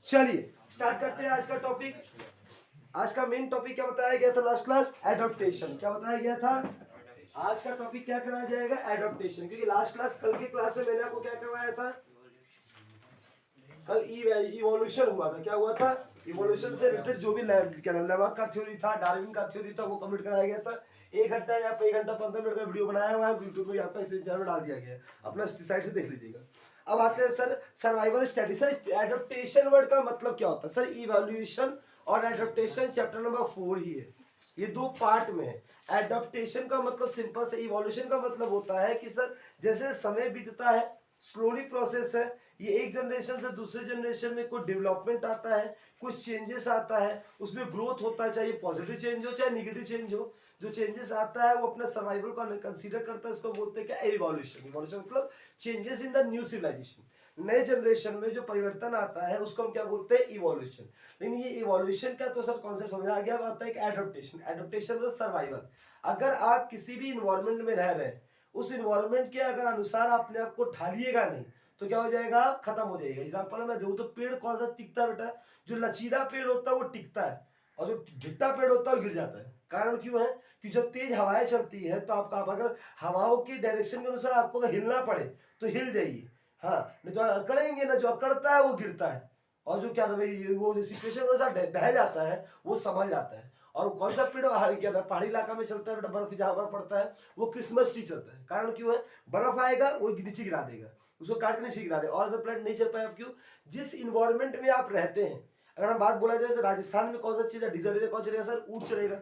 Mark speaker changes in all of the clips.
Speaker 1: चलिए स्टार्ट करते हैं आज का टॉपिक। आज का मेन टॉपिक क्या बताया गया था लास्ट क्लास? एडॉप्टेशन। क्या बताया गया था? आज का टॉपिक क्या कराया जाएगा? एडॉप्टेशन। क्योंकि लास्ट क्लास, कल की क्लास में मैंने आपको क्या करवाया था? कल इवोल्यूशन हुआ था। क्या हुआ था? इवोल्यूशन से रिलेटेड जो भी लेमार्क का थ्योरी था, डार्विन का थ्योरी था, वो कंप्लीट कराया गया था। 1 घंटा या 1 घंटा 15 मिनट का वीडियो बनाया हुआ है, यूट्यूब में आपका इस चैनल में डाल दिया गया है, अपना साइट से देख लीजिएगा। अब आते हैं sir survival study. Sir adaptation word का मतलब क्या होता है? सर इवोल्यूशन और एडॉप्टेशन चैप्टर नंबर 4 ही है, ये 2 पार्ट में है। एडॉप्टेशन का मतलब सिंपल से, इवोल्यूशन का मतलब होता है कि सर जैसे समय बीतता है, स्लोली प्रोसेस है, ये एक जनरेशन से दूसरे जनरेशन में कोई डेवलपमेंट आता है, कुछ चेंजेस आता है, उसमें ग्रोथ होता है, चाहे पॉजिटिव चेंज हो चाहे नेगेटिव चेंज हो। जो चेंजेस आता है वो अपने सर्वाइवल को कंसीडर करता है, उसको बोलते हैं क्या? इवोल्यूशन। इवोल्यूशन मतलब changes in the new civilisation. नए जनरेशन में जो परिवर्तन आता है उसको हम क्या बोलते हैं? इवोल्यूशन। लेकिन ये इवोल्यूशन का तो सर कॉन्सेप्ट समझ आ गया। आता है कि एडॉप्टेशन। एडॉप्टेशन मतलब सर्वाइवल। अगर आप किसी भी इन्वायरमेंट में रह रहे हैं, उस इन्वायरमेंट के अगर अनुसार अपने आप को ढालिएगा नहीं तो क्या हो जाएगा? खत्म हो जाएगा। एग्जांपल मैं दूं तो पेड़ कौन सा टिकता है बेटा? जो लचीला पेड़ होता है वो टिकता है, और जो ढिट्टा पेड़ होता है वो गिर जाता है। कारण क्यों है? कि जब तेज हवाएं चलती है तो आपका अगर हवाओं की डायरेक्शन के अनुसार आपको अगर हिलना पड़े तो हिल जाइए, हाँ, नहीं तो अकड़ेंगे ना, जो अकड़ता है वो गिरता है, और जो क्या वो सिचुएशन के अनुसार बह जाता है वो संभल जाता है। और कौन सा पेड़ क्या था पहाड़ी इलाका में चलता है बेटा? बर्फ जहां बर्फ पड़ता है वो क्रिसमस ट्री चलता है। कारण क्यों है? बर्फ आएगा वो नीचे गिरा देगा, उसको काट के नीचे गिरा देगा, और अदर प्लांट नहीं चल पाए। क्यों? जिस इन्वायरमेंट में आप रहते हैं, अगर हम बात बोला जाए राजस्थान में कौन सा चीज है डिजर्ट है, कौन चलेगा सर? ऊंट चलेगा।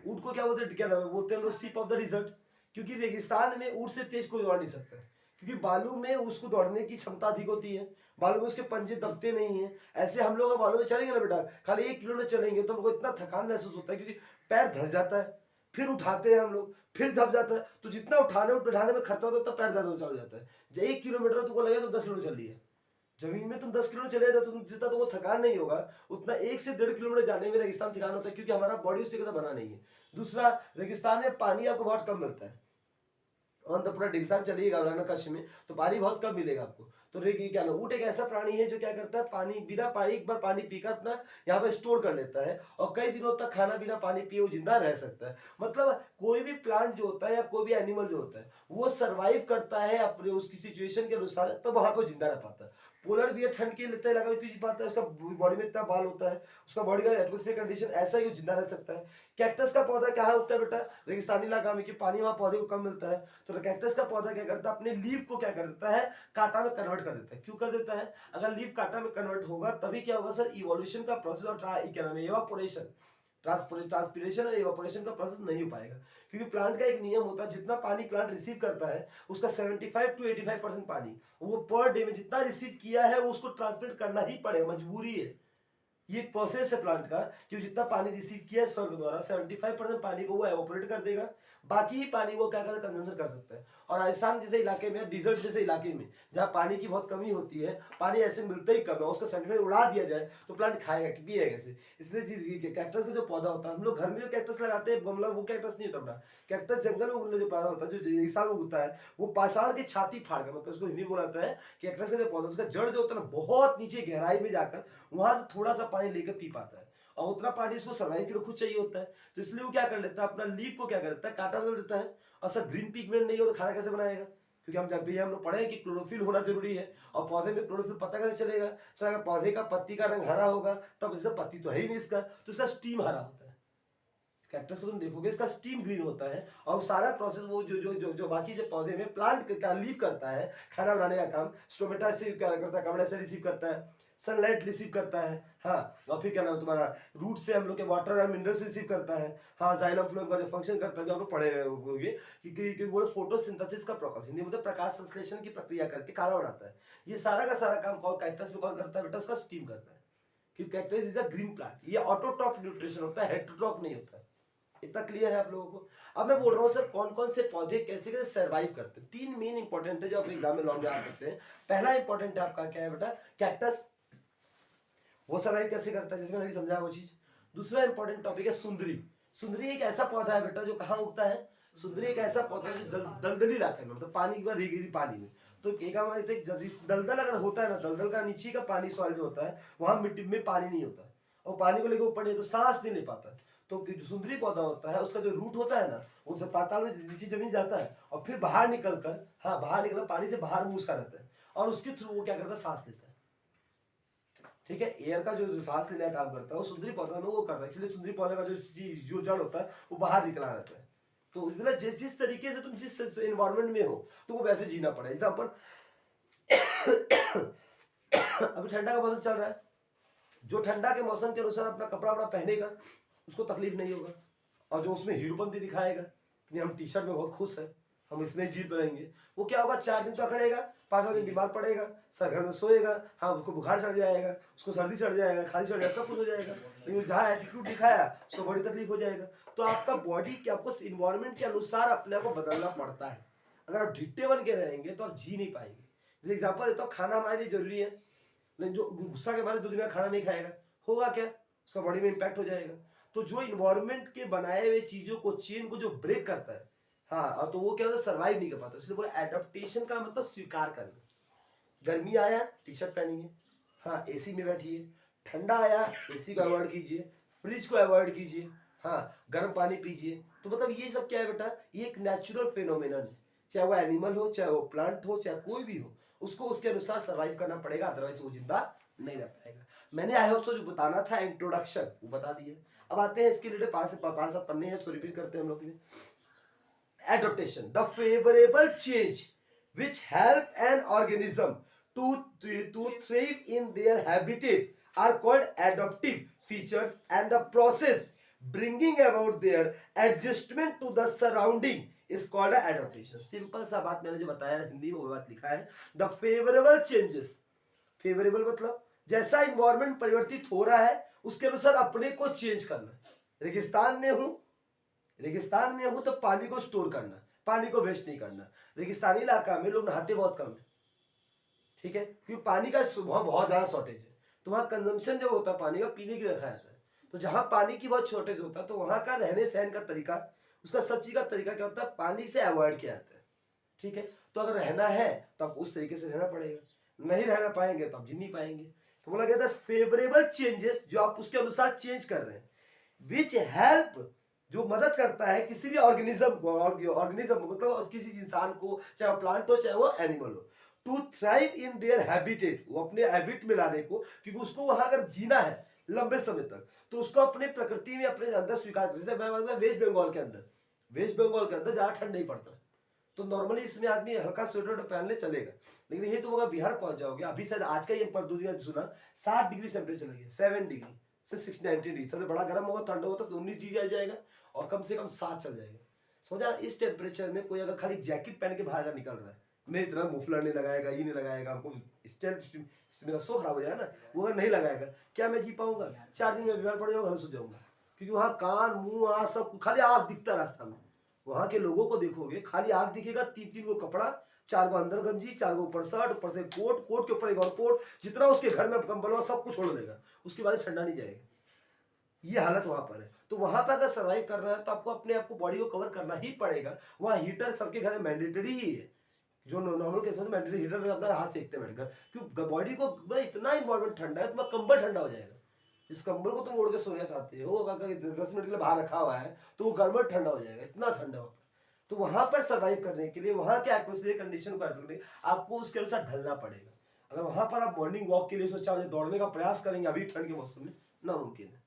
Speaker 1: ऊंट को क्या बोलते हैं? क्या बोलते हैं हम लोग? Ship of the dessert. क्योंकि रेगिस्तान में ऊंट से तेज कोई दौड़ नहीं सकता, क्योंकि बालू में उसको दौड़ने की क्षमता अधिक होती है, बालू में उसके पंजे दबते नहीं है। ऐसे हम लोग बालू में चलेंगे ना बेटा, खाली 1 किलोमीटर चलेंगे तो हमको इतना थकान महसूस होता है, क्योंकि पैर धस जाता है, फिर उठाते हैं हम लोग, फिर दब जाता है, तो जितना उठाने उठाने में खर्चा होता है उतना पैर दर्द चालू हो जाता है। जब 1 किलोमीटर तुमको लगे तो 10 किलोमीटर चल लिया, जमीन में तुम 10 किलोमीटर चले जाते तुम जितना तुमको थकान नहीं होगा, उतना 1 से 1.5 किलोमीटर जाने में रेगिस्तान थकान होता है, क्योंकि हमारा बॉडी उस जगह बना नहीं है। दूसरा, रेगिस्तान में पानी आपको बहुत कम मिलता है। ऑन द पूरा रेगिस्तान चलिएगा वराना कच्छ में तो पानी बहुत कम मिलेगा आपको। तो क्या ना, ऊंट एक ऐसा प्राणी है जो क्या करता है? पानी बिना पानी, एक बार पानी पीकर अपना यहाँ पे स्टोर कर लेता है, और कई दिनों तक खाना बिना पानी पिए वो जिंदा रह सकता है। मतलब कोई भी प्लांट जो होता है या कोई भी एनिमल जो होता है वो सर्वाइव करता है अपने उसकी सिचुएशन के अनुसार, तब वहां पर जिंदा रह पाता है। पोलर बियर ठंड के लेते इलाका में क्यों जी पाता है? उसका बॉडी में इतना बाल होता है, उसका बॉडी का एटमोस्फेयर कंडीशन ऐसा ही वो जिंदा रह सकता है। कैक्टस का पौधा कहाँ होता है बेटा? रेगिस्तानी इलाका में, कि पानी वहां पौधे को कम मिलता है। तो कैक्टस का पौधा क्या करता है? अपने लीफ को क्या कर देता है? कांटा में कन्वर्ट कर देता है। क्यों कर देता है? अगर लीफ कांटा में कन्वर्ट होगा तभी क्या होगा सर? इवोल्यूशन का प्रोसेस और क्या नाम है, इवापोरेशन, ट्रांसपिरेशन और इवापोरेशन का प्रोसेस नहीं हो पाएगा। क्योंकि प्लांट का एक नियम होता है, जितना पानी प्लांट रिसीव करता है उसका 75 to 85% पानी वो पर डे में जितना रिसीव किया है वो उसको ट्रांसमिट करना ही पड़ेगा, मजबूरी है। ये प्रोसेस है प्लांट का कि जितना पानी रिसीव किया है सौर द्वारा 75% पानी को वो एवोपरेट कर देगा, बाकी ही पानी वो क्या करता है? कंजम्पशन कर सकता है। और राजस्थान जैसे इलाके में, डिजर्ट जैसे इलाके में जहाँ पानी की बहुत कमी होती है, पानी ऐसे मिलता ही कम है, उसका सेंटीमीटर उड़ा दिया जाए तो प्लांट खाएगा कि पिएगा कैसे? इसलिए कैक्टस का जो पौधा होता है, हम लोग घर में जो कैक्टस लगाते हैं गमला, वो कैक्टस नहीं होता बड़ा। कैक्टस जंगल में उगने जो पौधा होता है, जो रेगिस्तान में उगता है, वो पाषाण की छाती फाड़ कर, मतलब उसको हिंदी में बोला जाता है कैक्टस का जो पौधा, उसका जड़ जो होता है ना बहुत नीचे गहराई में जाकर वहां से थोड़ा सा पानी लेकर पी पाता है, और उतना पानी इसको सर्वाइव के लिए खुद चाहिए होता है। तो इसलिए वो क्या कर लेता है? अपना लीफ को क्या कर देता है? कांटा बदल देता है। और सर ग्रीन पिगमेंट नहीं हो तो खाना कैसे बनाएगा? क्योंकि हम जब भी हम लोग पढ़े कि क्लोरोफिल होना जरूरी है, और पौधे में क्लोरोफिल पता कैसे चलेगा सर? अगर पौधे का पत्ती का रंग हरा होगा तब, जैसे पत्ती तो है ही नहीं इसका, तो इसका स्टीम हरा होता है। कैक्टस को तुम देखोगे इसका स्टीम ग्रीन होता है, और सारा प्रोसेस वो जो जो जो जो बाकी जो पौधे में प्लांट का लीव करता है खाना बनाने का काम, स्टोमेटा से क्या करता है? कार्बन से रिसीव करता है, सनलाइट रिसीव करता है, हाँ, और फिर क्या नाम तुम्हारा रूट से हम लोग के वाटर और मिनरल्स रिसीव करता है, हाँ, जाइलम फ्लोएम का जो फंक्शन करता है, जो हम लोग पढ़े होंगे कि वो फोटोसिंथेसिस का प्रोसेस, हिंदी में प्रकाश संश्लेषण की प्रक्रिया करके खाना बनाता है। ये सारा का सारा काम कौन कैक्टस में कौन करता है बेटा? उसका स्टीम करता है। क्योंकि cactus is a green plant, ये ऑटोट्रॉप न्यूट्रिशन होता है, हेटेरोट्रॉप नहीं होता है। इतना क्लियर है आप लोगों को? अब मैं बोल रहा हूँ सर कौन कौन से पौधे कैसे कैसे सर्वाइव करते हैं। 3 मेन इंपॉर्टेंट है जो आपके एग्जाम में लॉन्ग आ सकते हैं। पहला इंपॉर्टेंट है आपका क्या है बेटा? कैक्टस, वो सर्वाइव कैसे करता है जैसे मैंने अभी समझाया वो चीज। दूसरा इंपॉर्टेंट टॉपिक है सुंदरी। सुंदरी एक ऐसा पौधा है बेटा जो कहाँ उगता है? सुंदरी एक ऐसा पौधा है जो दलदली इलाके में, मतलब पानी की बार रेगिरी पानी में, तो एक दलदल अगर होता है ना, दलदल का नीचे का पानी सॉइल जो होता है, वहां मिट्टी में पानी नहीं होता, और पानी को लेकर ऊपर नहीं तो सांस नहीं ले पाता। तो जो सुंदरी पौधा होता है उसका जो रूट होता है ना, वो तो पाताल में नीचे जमीन जाता है और फिर बाहर निकल कर, हाँ बाहर निकल पानी से बाहर मुंह उसका रहता है, और उसके थ्रू वो क्या करता है, सांस लेता है। ठीक है, एयर का जो सांस लेने का काम करता है वो सुंदरी पौधा में वो करता है, इसलिए सुंदरी पौधा का जो जड़ होता है वो बाहर निकला रहता है। तो मतलब जिस जिस तरीके से तुम जिस एनवायरमेंट में हो तो वो वैसे जीना पड़े। एग्जाम्पल, अभी ठंडा का मौसम चल रहा है, जो ठंडा के मौसम के अनुसार अपना कपड़ा वपड़ा पहनेगा उसको तकलीफ नहीं होगा, और जो उसमें हीरोपंती दिखाएगा कि हम टी शर्ट में बहुत खुश है, हम इसमें जीत बनाएंगे, वो क्या होगा, 4 दिन तो अकड़ेगा, 5वां दिन बीमार पड़ेगा, सर घर में सोएगा, हाँ उसको बुखार चढ़ जाएगा, उसको सर्दी चढ़ जाएगा, खांसी चढ़ जाएगा, सब कुछ हो जाएगा। लेकिन जहाँ एटीट्यूड दिखाया उसको बड़ी तकलीफ हो जाएगा। तो आपका बॉडी के आपको इन्वायरमेंट के अनुसार अपने आप को बदलना पड़ता है। अगर आप ढिट्टे बन के रहेंगे तो आप जी नहीं पाएंगे। जैसे एग्जाम्पल देता हूँ, खाना हमारे लिए जरूरी है, लेकिन जो गुस्सा के मारे 2 दिन का खाना नहीं खाएगा, होगा क्या, उसका बॉडी में इंपैक्ट हो जाएगा। तो जो इन्वायरमेंट के बनाए हुए चीजों को, चेन को जो ब्रेक करता है, हाँ, और तो वो क्या होता है, सर्वाइव नहीं कर पाता। इसलिए बोला एडेप्टेशन का मतलब स्वीकार करना। गर्मी आया टी शर्ट पहनिए, हाँ एसी में बैठिए, ठंडा आया एसी को अवॉइड कीजिए, फ्रिज को अवॉइड कीजिए, हाँ गर्म पानी पीजिए। तो मतलब ये सब क्या है बेटा, ये एक नेचुरल फेनोमेनन है, चाहे वो एनिमल हो, चाहे वो प्लांट हो, चाहे कोई भी हो, उसको उसके अनुसार सर्वाइव करना पड़ेगा, अदरवाइज वो जिंदा नहीं रह पाएगा। मैंने आई होप सो जो बताना था इंट्रोडक्शन वो बता दिया। अब आते हैं इसके रिलेटेड 5 पन्ने हैं, इसको रिपीट करते हैं हम लोग। Adaptation, the favorable change which help an organism to thrive in their habitat are called adaptive features, and the process bringing about their adjustment to the surrounding is called adaptation. Simple सा बात मैंने जो बताया हिंदी में वो बात लिखा है, the favorable changes, फेवरेबल मतलब जैसा इन्वायरमेंट परिवर्तित हो रहा है उसके अनुसार अपने को चेंज करना। रेगिस्तान में हूं तो पानी को स्टोर करना, पानी को वेस्ट नहीं करना। रेगिस्तानी इलाका में लोग नहाते बहुत कम है, ठीक है, क्योंकि पानी का बहुत ज्यादा शॉर्टेज है, तो वहां कंजम्पशन जब होता है पानी का, पीने के लिए रखा जाता है। तो जहां पानी की बहुत शॉर्टेज होता है तो वहां का रहने सहन का तरीका, उसका सब चीज का तरीका क्या होता है, पानी से अवॉइड किया जाता है। ठीक है, तो अगर रहना है तो आपको उस तरीके से रहना पड़ेगा, नहीं रहना पाएंगे तो आप जी नहीं पाएंगे। तो बोला गया था फेवरेबल चेंजेस, जो आप उसके अनुसार चेंज कर रहे हैं, विच हेल्प, जो मदद करता है किसी भी ऑर्गेनिज्म को, मतलब किसी इंसान को, चाहे वो प्लांट हो चाहे वो एनिमल हो, to thrive in their habitat, वो अपने हैबिट में लाने को, क्योंकि उसको वहां अगर जीना है लंबे समय तक तो उसको अपने प्रकृति में अपने अंदर स्वीकार। जैसे मैं वेस्ट बंगाल के अंदर ज्यादा ठंड नहीं पड़ता, तो नॉर्मली इसमें आदमी हल्का स्वेटर पहन ले चलेगा। लेकिन ये तुम अगर बिहार पहुंच जाओगे, अभी शायद आज का ये पर 2 दिन सुना 60 डिग्री टेम्परेचर लगी, 7 डिग्री से 6-19 डिग्री, सबसे बड़ा गर्म होगा, ठंडा होगा तो 19 डिग्री आ जाएगा, और कम से कम 7 चल जाएगा। समझा, इस टेम्परेचर में कोई अगर खाली जैकेट पहन के बाहर निकल रहा है, मैं इतना मुफलर नहीं लगाएगा, ये नहीं लगाएगा, हमको स्टाइल मेरा सो खराब हो जाएगा ना, वो अगर नहीं लगाएगा क्या मैं जी पाऊंगा? 4 दिन में बीमार पड़ जाऊंगा, घर सो जाऊंगा, क्योंकि वहां कान मुंह आँख सब खाली आग दिखता रास्ता में। वहां के लोगों को देखोगे खाली आग दिखेगा, 3-3 को कपड़ा, 4 को अंदर गंजी, 4 को ऊपर शर्ट, ऊपर से कोट, कोट के ऊपर एक और कोट, जितना उसके घर में कंबल हो सब कुछ छोड़ देगा, उसके बाद ठंडा नहीं जाएगा। ये हालत वहां पर है। तो वहां पर अगर सर्वाइव करना है तो आपको अपने आप को बॉडी को कवर करना ही पड़ेगा। वहां हीटर सबके घर में मैंडेटरी ही है, जो नॉर्मल केस में मैंडेटरी हीटर में अपना हाथ सेकते बैठकर, क्योंकि बॉडी को इतना इन्वायरमेंट ठंडा है, तुम्हारा कंबल ठंडा हो जाएगा। इस कंबल को तुम ओढ़ के सोना चाहते हो, अगर 10 मिनट के लिए बाहर रखा हुआ है तो वो कंबल ठंडा हो जाएगा, इतना ठंडा होगा। तो वहां पर सर्वाइव करने के लिए, वहां के एटमोस्फेरिक कंडीशन को करने आपको उसके अनुसार ढलना पड़ेगा। अगर वहां पर आप मॉर्निंग वॉक के लिए सोचा दौड़ने का प्रयास करेंगे अभी ठंड के मौसम में, नामुमकिन है,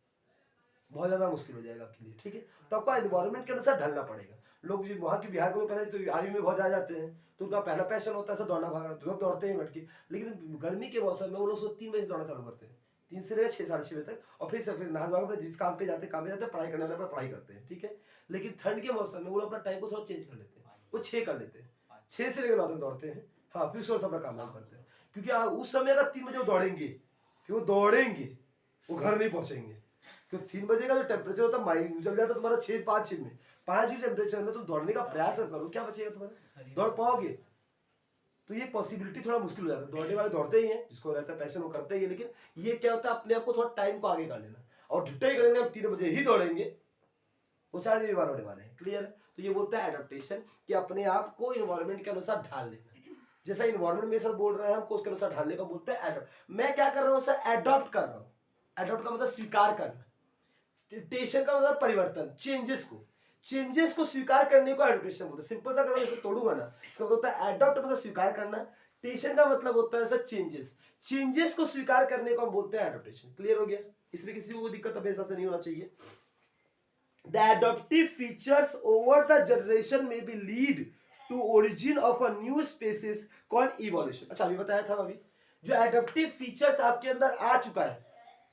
Speaker 1: बहुत ज्यादा मुश्किल हो जाएगा आपके लिए। ठीक है, तो आपको एनवायरमेंट के अनुसार ढलना पड़ेगा। लोग वहां की बिहार को पहले तो आर्मी में बहुत आ जाते हैं, तो उनका पहला पैशन होता है सब दौड़ना भागना, तो सब दौड़ते हैं बैठ के। लेकिन गर्मी के मौसम में वो लोग 3 बजे से दौड़ना चालू करते हैं, 3 से लेकर 6-6:30 बजे तक, और फिर नहा धोकर अपने जिस काम पे जाते पढ़ाई करने वाले पढ़ाई करते हैं। ठीक है, लेकिन ठंड के मौसम में वो लोग अपना टाइम को थोड़ा चेंज कर लेते हैं, वो 6 कर लेते हैं, 6 से लेकर 9 तक दौड़ते हैं। हाँ, फिर से अपना काम करते हैं, क्योंकि उस समय अगर 3 बजे वो दौड़ेंगे, फिर वो दौड़ेंगे, वो घर नहीं पहुंचेंगे। क्योंकि 3 बजे का जो टेम्परेचर होता है माइनस जल जाता है तुम्हारा 6-5 में, 5 ही टेम्परेचर में तुम दौड़ने का प्रयास करो, क्या बचेगा तुम्हारा? दौड़ पाओगे? तो ये पॉसिबिलिटी थोड़ा मुश्किल हो जाता है। दौड़ने वाले दौड़ते ही हैं, जिसको रहता है पैशन वो करते ही है, लेकिन ये क्या होता है अपने आप को थोड़ा टाइम को आगे कर लेना, और ढिट्टा ही करेंगे हम 3 बजे ही दौड़ेंगे, वो 4 दिन बीमार होने वाले हैं। क्लियर है? तो ये बोलता है एडेप्टेशन, कि अपने आप को इन्वायरमेंट के अनुसार ढाल लेना। जैसा इन्वायरमेंट में सर बोल रहे हैं हमको उसके अनुसार ढालने को बोलते हैं एडॉप्ट। मैं क्या कर रहा हूँ सर, एडॉप्ट कर रहा हूँ। एडॉप्ट का मतलब स्वीकार करना, टेशन का मतलब परिवर्तन, चेंजेस को स्वीकार करने को एडॉप्टेशन बोलते हैं। सिंपल सा अगर इसको तोड़ूंगा ना, इसका मतलब होता है एडॉप्ट मतलब स्वीकार करना, टेशन का मतलब होता है सर चेंजेस को स्वीकार करने को हम बोलते हैं एडॉप्टेशन। क्लियर हो गया? इसमें किसी को दिक्कत अपने हिसाब से नहीं होना चाहिए। The adaptive features over the generation may be lead to origin of a new species called evolution। अच्छा अभी बताया था अभी, जो एडेप्टिव फीचर्स आपके अंदर आ चुका है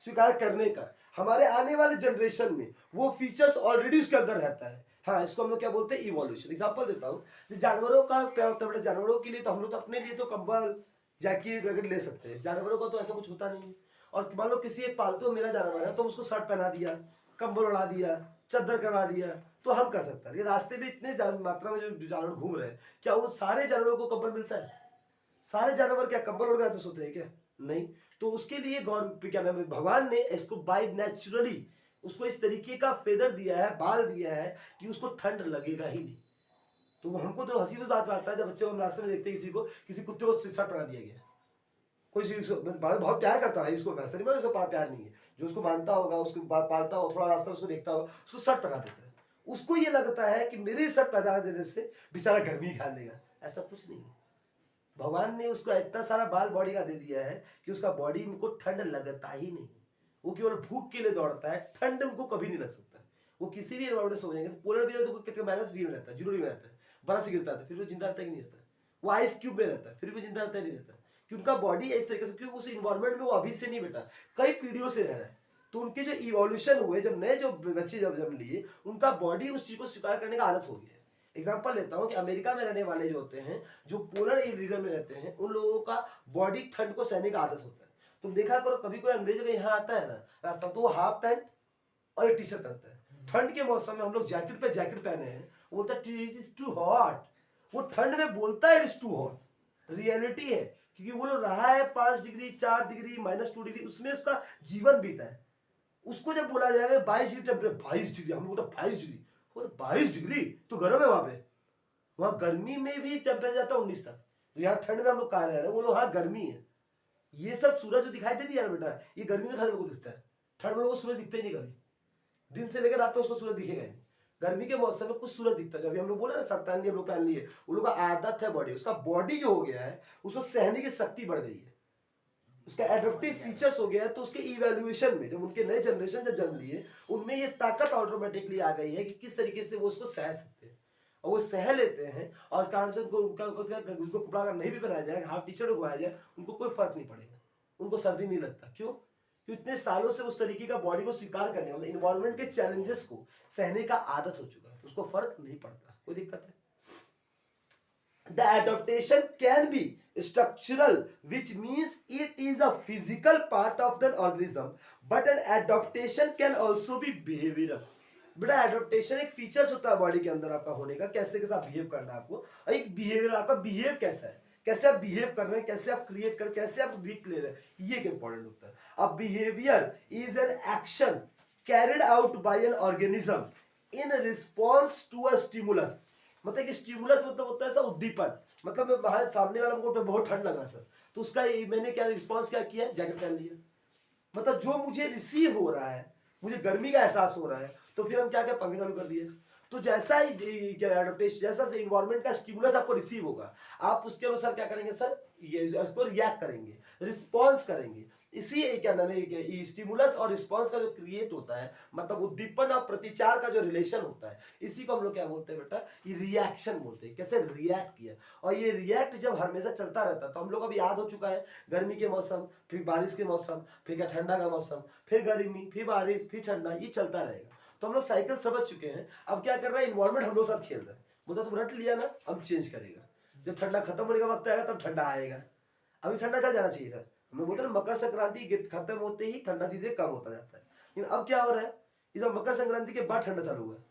Speaker 1: स्वीकार करने का, हमारे आने वाले जनरेशन में वो फीचर्स ऑलरेडी उसके अंदर रहता है। हाँ, इसको हम लोग क्या बोलते हैं, इवोल्यूशन। एग्जांपल देता हूँ, जानवरों का क्या होता है बेटा, जानवरों के लिए तो हम लोग तो अपने लिए तो कंबल जैकेट वगैरह ले सकते हैं, जानवरों का तो ऐसा कुछ होता नहीं है। और मान लो किसी एक पालतू मेरा जानवर है तो उसको शर्ट पहना दिया, कंबल उड़ा दिया, चादर करवा दिया, तो हम कर सकते हैं। ये रास्ते में इतने मात्रा में जो जानवर घूम रहे हैं, क्या वो सारे जानवरों को कंबल मिलता है? सारे जानवर क्या कंबल उड़ के सोते हैं क्या? नहीं। तो उसके लिए क्या नाम है, भगवान ने इसको बाय नेचुरली उसको इस तरीके का फेदर दिया है, बाल दिया है कि उसको ठंड लगेगा ही नहीं। तो हमको तो हंसी उस बात पे आता है जब बच्चे हम रास्ते में देखते हैं किसी कुत्ते को शर्ट पहना दिया गया, कोई बहुत प्यार करता है, इसको वैसे नहीं बोला उसको प्यार नहीं है, जो उसको मानता होगा, उसको पालता हो, थोड़ा रास्ता उसको देखता होगा, उसको शर्ट पहना देता है। उसको ये लगता है कि मेरे शर्ट पहना देने से बेचारा गर्मी खा लेगा। ऐसा कुछ नहीं है। भगवान ने उसको इतना सारा बाल बॉडी का दे दिया है कि उसका बॉडी को ठंड लगता ही नहीं। वो केवल भूख के लिए दौड़ता है, ठंड उनको कभी नहीं लग सकता। वो किसी भी एनवायरमेंट से हो जाएंगे, पोलर भी तो कितने माइनस डिग्री में रहता है, 0 डिग्री में रहता है, बर्फ से गिरता है फिर वो जिंदा रहता है कि नहीं रहता। वो आइस क्यूब में रहता है फिर भी जिंदा रहता है नहीं रहता, कि उनका बॉडी इस तरीके से, क्योंकि उस इन्वायरमेंट में वो अभी से नहीं बेटा, कई पीढ़ियों से रह रहा है। तो उनके जो इवोल्यूशन हुए, जब नए जो बच्चे जब जन्म लिए, उनका बॉडी उस चीज को स्वीकार करने का आदत हो गया है। एग्जाम्पल लेता हूँ कि अमेरिका में रहने वाले जो होते हैं, जो पोलर रीजन में रहते हैं, उन लोगों का बॉडी ठंड को सहने का आदत होता है। तुम देखा करो कभी कोई अंग्रेज का यहाँ आता है ना रास्ता, तो वो हाफ पैंट और एक टी शर्ट पहनता है। ठंड के मौसम में हम लोग जैकेट पे जैकेट पहने हैं, वो बोलता है इट इज टू हॉट। वो ठंड में बोलता है it is too hot, reality है, क्योंकि वो लोग रहा है 5 डिग्री 4 डिग्री -2 डिग्री, उसमें उसका जीवन बीता है। उसको जब बोला जाएगा 22 डिग्री टेम्परेचर, 22 डिग्री, हम लोग तो 22 डिग्री, 22 डिग्री तो गर्म है वहां पे। वहां गर्मी में भी टेम्परेचर जाता है 19 तक। तो यहाँ ठंड में हम लोग कहा रह रहे हैं, वो लोग हाँ गर्मी है। ये सब सूरज जो दिखाई देती है ना बेटा, ये गर्मी में खाली को दिखता है, ठंड में लोगों को सूरज दिखता ही नहीं कभी। दिन से लेकर रात तक उसको सूरज दिखेगा नहीं। गर्मी के मौसम में कुछ सूरज दिखता है, जब हम लोग बोले ना शर्ट पहन लिए, हम लोग पहन लिए, वो लोग का आदत है बॉडी, उसका बॉडी जो हो गया है उसको सहने की शक्ति बढ़ गई है, उसका एडेप्टिव फीचर्स हो गया है। तो उसके इवैल्यूएशन में जब उनके नए जनरेशन जब जन्म लिए, उनमें ये ताकत ऑटोमेटिकली आ गई है कि किस तरीके से वो उसको सह सकते हैं, और वो सह लेते हैं। और कारण से उनको कपड़ा अगर नहीं भी बनाया जाए, हाफ टी शर्ट उगवाया जाए, उनको कोई फर्क नहीं पड़ेगा, उनको सर्दी नहीं लगता। क्यों? इतने सालों से उस तरीके का बॉडी को स्वीकार करने, मतलब इन्वायरमेंट के चैलेंजेस को सहने का आदत हो चुका है, उसको फर्क नहीं पड़ता। कोई दिक्कत है? The adaptation can be structural, which means it is a physical part of the organism, but an adaptation can also be behavioral। बेटा एडोप्टेशन एक फीचर्स होता है बॉडी के अंदर आपका होने का, कैसे कैसे आप बिहेव करना है आपको, एक बिहेवियर आपका बिहेव कैसा है, कैसे आप बिहेव कर रहे हैं, कैसे आप क्रिएट कर, कैसे आप वीक ले रहे हैं, ये एक इंपॉर्टेंट होता है। अब behaviour is an action carried out by an organism in response to a stimulus. मतलब कि स्टिमुलस मतलब होता है ऐसा उद्दीपन, मतलब हमारे सामने वाला हमको बहुत ठंड लगा सर, तो उसका मैंने क्या रिस्पॉन्स क्या किया, जैकेट पहन लिया। मतलब जो मुझे रिसीव हो रहा है, मुझे गर्मी का एहसास हो रहा है, तो फिर हम क्या क्या पंखे चालू कर दिए। तो जैसा ही एडोप्टेशन, जैसा से इन्वायरमेंट का स्टिमुलस आपको रिसीव होगा, आप उसके अनुसार क्या करेंगे सर, ये इसको रिएक्ट करेंगे, रिस्पॉन्स करेंगे। इसी क्या नाम है, स्टिमुलस और रिस्पॉन्स का जो क्रिएट होता है, मतलब उद्दीपन और प्रतिचार का जो रिलेशन होता है, इसी को हम लोग क्या बोलते हैं बेटा, ये रिएक्शन बोलते हैं। कैसे रिएक्ट किया, और ये रिएक्ट जब हमेशा चलता रहता है, तो हम लोग अब याद हो चुका है, गर्मी के मौसम, फिर बारिश के मौसम, फिर क्या ठंडा का मौसम, फिर गर्मी, फिर बारिश, फिर ठंडा, ये चलता रहेगा। तो हम लोग साइकिल समझ चुके हैं। अब क्या कर रहा है, इन्वायरमेंट हम लोग साथ खेल रहा है, बोलता तुम रट लिया ना, अब चेंज करेगा। जब ठंडा खत्म होने का वक्त आएगा तब ठंडा आएगा। अभी ठंडा चल जाना चाहिए सर, हम बोलते हैं मकर संक्रांति खत्म होते ही ठंडा धीरे कम होता जाता है, लेकिन अब क्या हो रहा है, इस मकर संक्रांति के बाद ठंडा चालू हुआ है,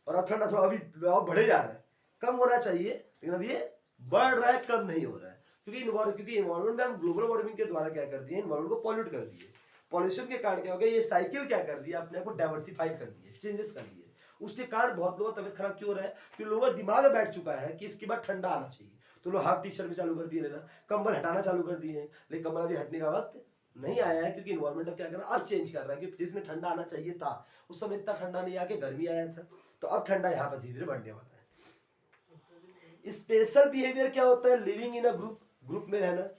Speaker 1: और अब ठंडा थोड़ा अभी बढ़े जा रहा है। कम होना चाहिए लेकिन अब ये बढ़ रहा है, कम नहीं हो रहा है। क्योंकि इन्वायरमेंट में हम ग्लोबल वार्मिंग के द्वारा क्या कर दिए, इन्वायरमेंट को पॉल्यूट कर दिए। पॉल्यूशन के कारण क्या हो गया, ये साइकिल क्या कर दिया, अपने आप को डाइवर्सिफाइड कर दिए, चेंजेस कर दिए। उसके कारण बहुत लोगों का तबियत खराब क्यों हो रहा है, क्योंकि लोगों का दिमाग में बैठ चुका है कि इसके बाद ठंडा आना चाहिए। तो लोग हाफ टी शर्ट में चालू कर दिए लेना, कंबल हटाना चालू कर दिए हैं, लेकिन कंबल अभी हटने का वक्त नहीं आया है, क्योंकि इन्वायरमेंट अब क्या कर रहा है, अब चेंज कर रहा है, कि जिसमें ठंडा आना चाहिए था उस समय इतना ठंडा नहीं आके गर्मी आया था, तो अब ठंडा यहाँ पर धीरे धीरे बढ़ने वाला है। स्पेशल बिहेवियर क्या होता है, living in a group, group में रहना।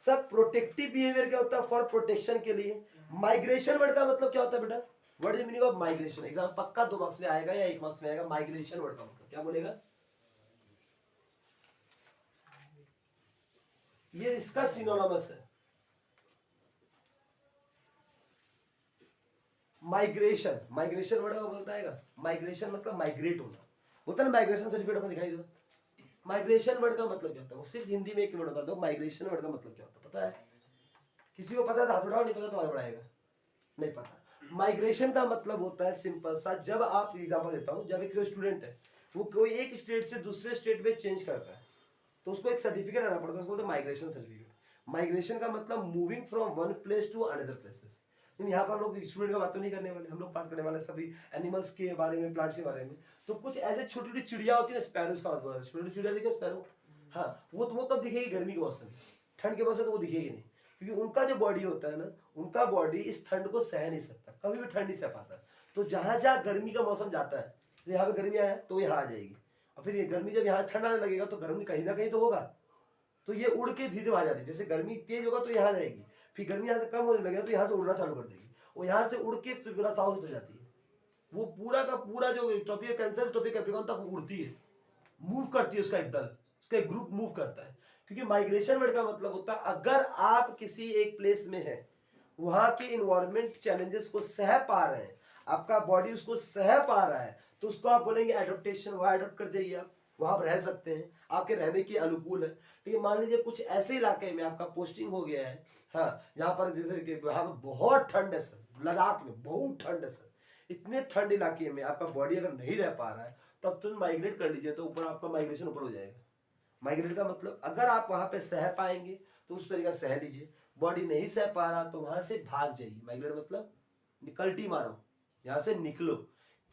Speaker 1: सब प्रोटेक्टिव बिहेवियर क्या होता है, फॉर प्रोटेक्शन के लिए। माइग्रेशन वर्ड का मतलब क्या होता है बेटा, what is the meaning of migration, exam पक्का 2 मार्क्स में आएगा या 1 मार्क्स में आएगा। माइग्रेशन वर्ड का मतलब क्या बोलेगा, ये इसका सिनोनिमस है। माइग्रेशन, माइग्रेशन वर्ड का बोलता है, माइग्रेशन मतलब माइग्रेट होना, होता है ना माइग्रेशन सर्टिफिकेट में दिखाई दो। माइग्रेशन वर्ड का मतलब क्या होता है, वो सिर्फ हिंदी में एक वर्ड होता है, माइग्रेशन वर्ड का मतलब क्या होता है पता है, किसी को पता है तो हाथ उठाओ, नहीं पता तो आगे बढ़ाएगा, नहीं पता। माइग्रेशन का मतलब होता है सिंपल सा, जब आप एग्जांपल देता हूं, जब एक स्टूडेंट है वो कोई एक स्टेट से दूसरे स्टेट में चेंज करता है तो उसको एक सर्टिफिकेट आना पड़ता है, उसको बोलते हैं माइग्रेशन सर्टिफिकेट। माइग्रेशन का मतलब moving from one place to another places. यहाँ पर हम लोग स्टूडेंट का बात तो नहीं करने वाले, हम लोग बात करने वाले सभी एनिमल्स के बारे में, प्लांट्स के बारे में। तो कुछ ऐसे छोटी छोटी चिड़िया होती है ना, स्पैरोज का मतलब, छोटी चिड़िया देखो स्पैरो, हाँ वो कब दिखेगी, गर्मी के मौसम में, ठंड के मौसम तो वो दिखेगी नहीं, क्योंकि उनका जो बॉडी होता है ना, उनका बॉडी इस ठंड को सह नहीं सकता, कभी भी ठंड नहीं सह पाता। तो जहां जहां गर्मी का मौसम जाता है, जैसे यहाँ पे गर्मी आया तो यहाँ आ जाएगी, और फिर ये गर्मी जब यहाँ ठंड आने लगेगा तो गर्मी कहीं ना कहीं तो होगा, तो ये उड़ के धीरे आ जाती है। जैसे गर्मी तेज होगा तो यहाँ रहेगी, फिर गर्मी यहाँ से कम होने लगेगा तो यहाँ से उड़ना चालू कर देगी, और यहाँ से उड़ के साउथ हो जाती है। वो पूरा का पूरा जो ट्रॉपिक कैंसर, ट्रॉपिक कैप्रिकॉर्न तक उड़ती है, मूव करती है, उसका एक दल, उसका एक ग्रुप मूव करता है। क्योंकि माइग्रेशन वर्ड का मतलब होता है, अगर आप किसी एक प्लेस में हैं, वहां के इन्वायरमेंट चैलेंजेस को सह पा रहे हैं, आपका बॉडी उसको सह पा रहा है, तो उसको आप बोलेंगे एडोप्टेशन, वहां एडोप्ट कर जाइए, आप वहां पर रह सकते हैं, आपके रहने के अनुकूल है। लेकिन मान लीजिए कुछ ऐसे इलाके में आपका पोस्टिंग हो गया है, हाँ, यहाँ पर जैसे कि यहाँ पर बहुत ठंड है सर, लद्दाख में बहुत ठंड है सर, इतने ठंड इलाके में आपका बॉडी अगर नहीं रह पा रहा है, तब तुम माइग्रेट कर लीजिए, तो ऊपर आपका माइग्रेशन ऊपर हो जाएगा। माइग्रेट का मतलब अगर आप वहां पे सह पाएंगे तो उस तरीका सह लीजिए, बॉडी नहीं सह पा रहा तो वहां से भाग जाइए। माइग्रेट मतलब निकलटी मारो, यहाँ से निकलो।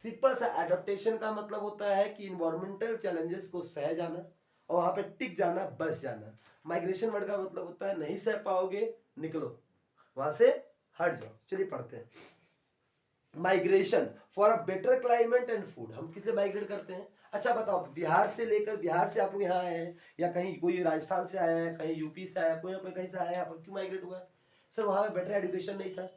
Speaker 1: सिंपल सा एडेप्टेशन का मतलब होता है कि इन्वायरमेंटल चैलेंजेस को सह जाना और वहां पे टिक जाना, बस जाना। माइग्रेशन वर्ड का मतलब होता है नहीं सह पाओगे, निकलो, वहां से हट जाओ। चलिए पढ़ते हैं। Migration for a better climate and food, हम किस लिए माइग्रेट करते हैं? अच्छा बताओ, बिहार से लेकर, बिहार से आप लोग यहाँ आए हैं, या कहीं कोई राजस्थान से आया है, कहीं यूपी से आया, कोई ना कोई कहीं से आया है, पर क्यों माइग्रेट हुआ है? सर वहाँ पे बेटर एजुकेशन नहीं था,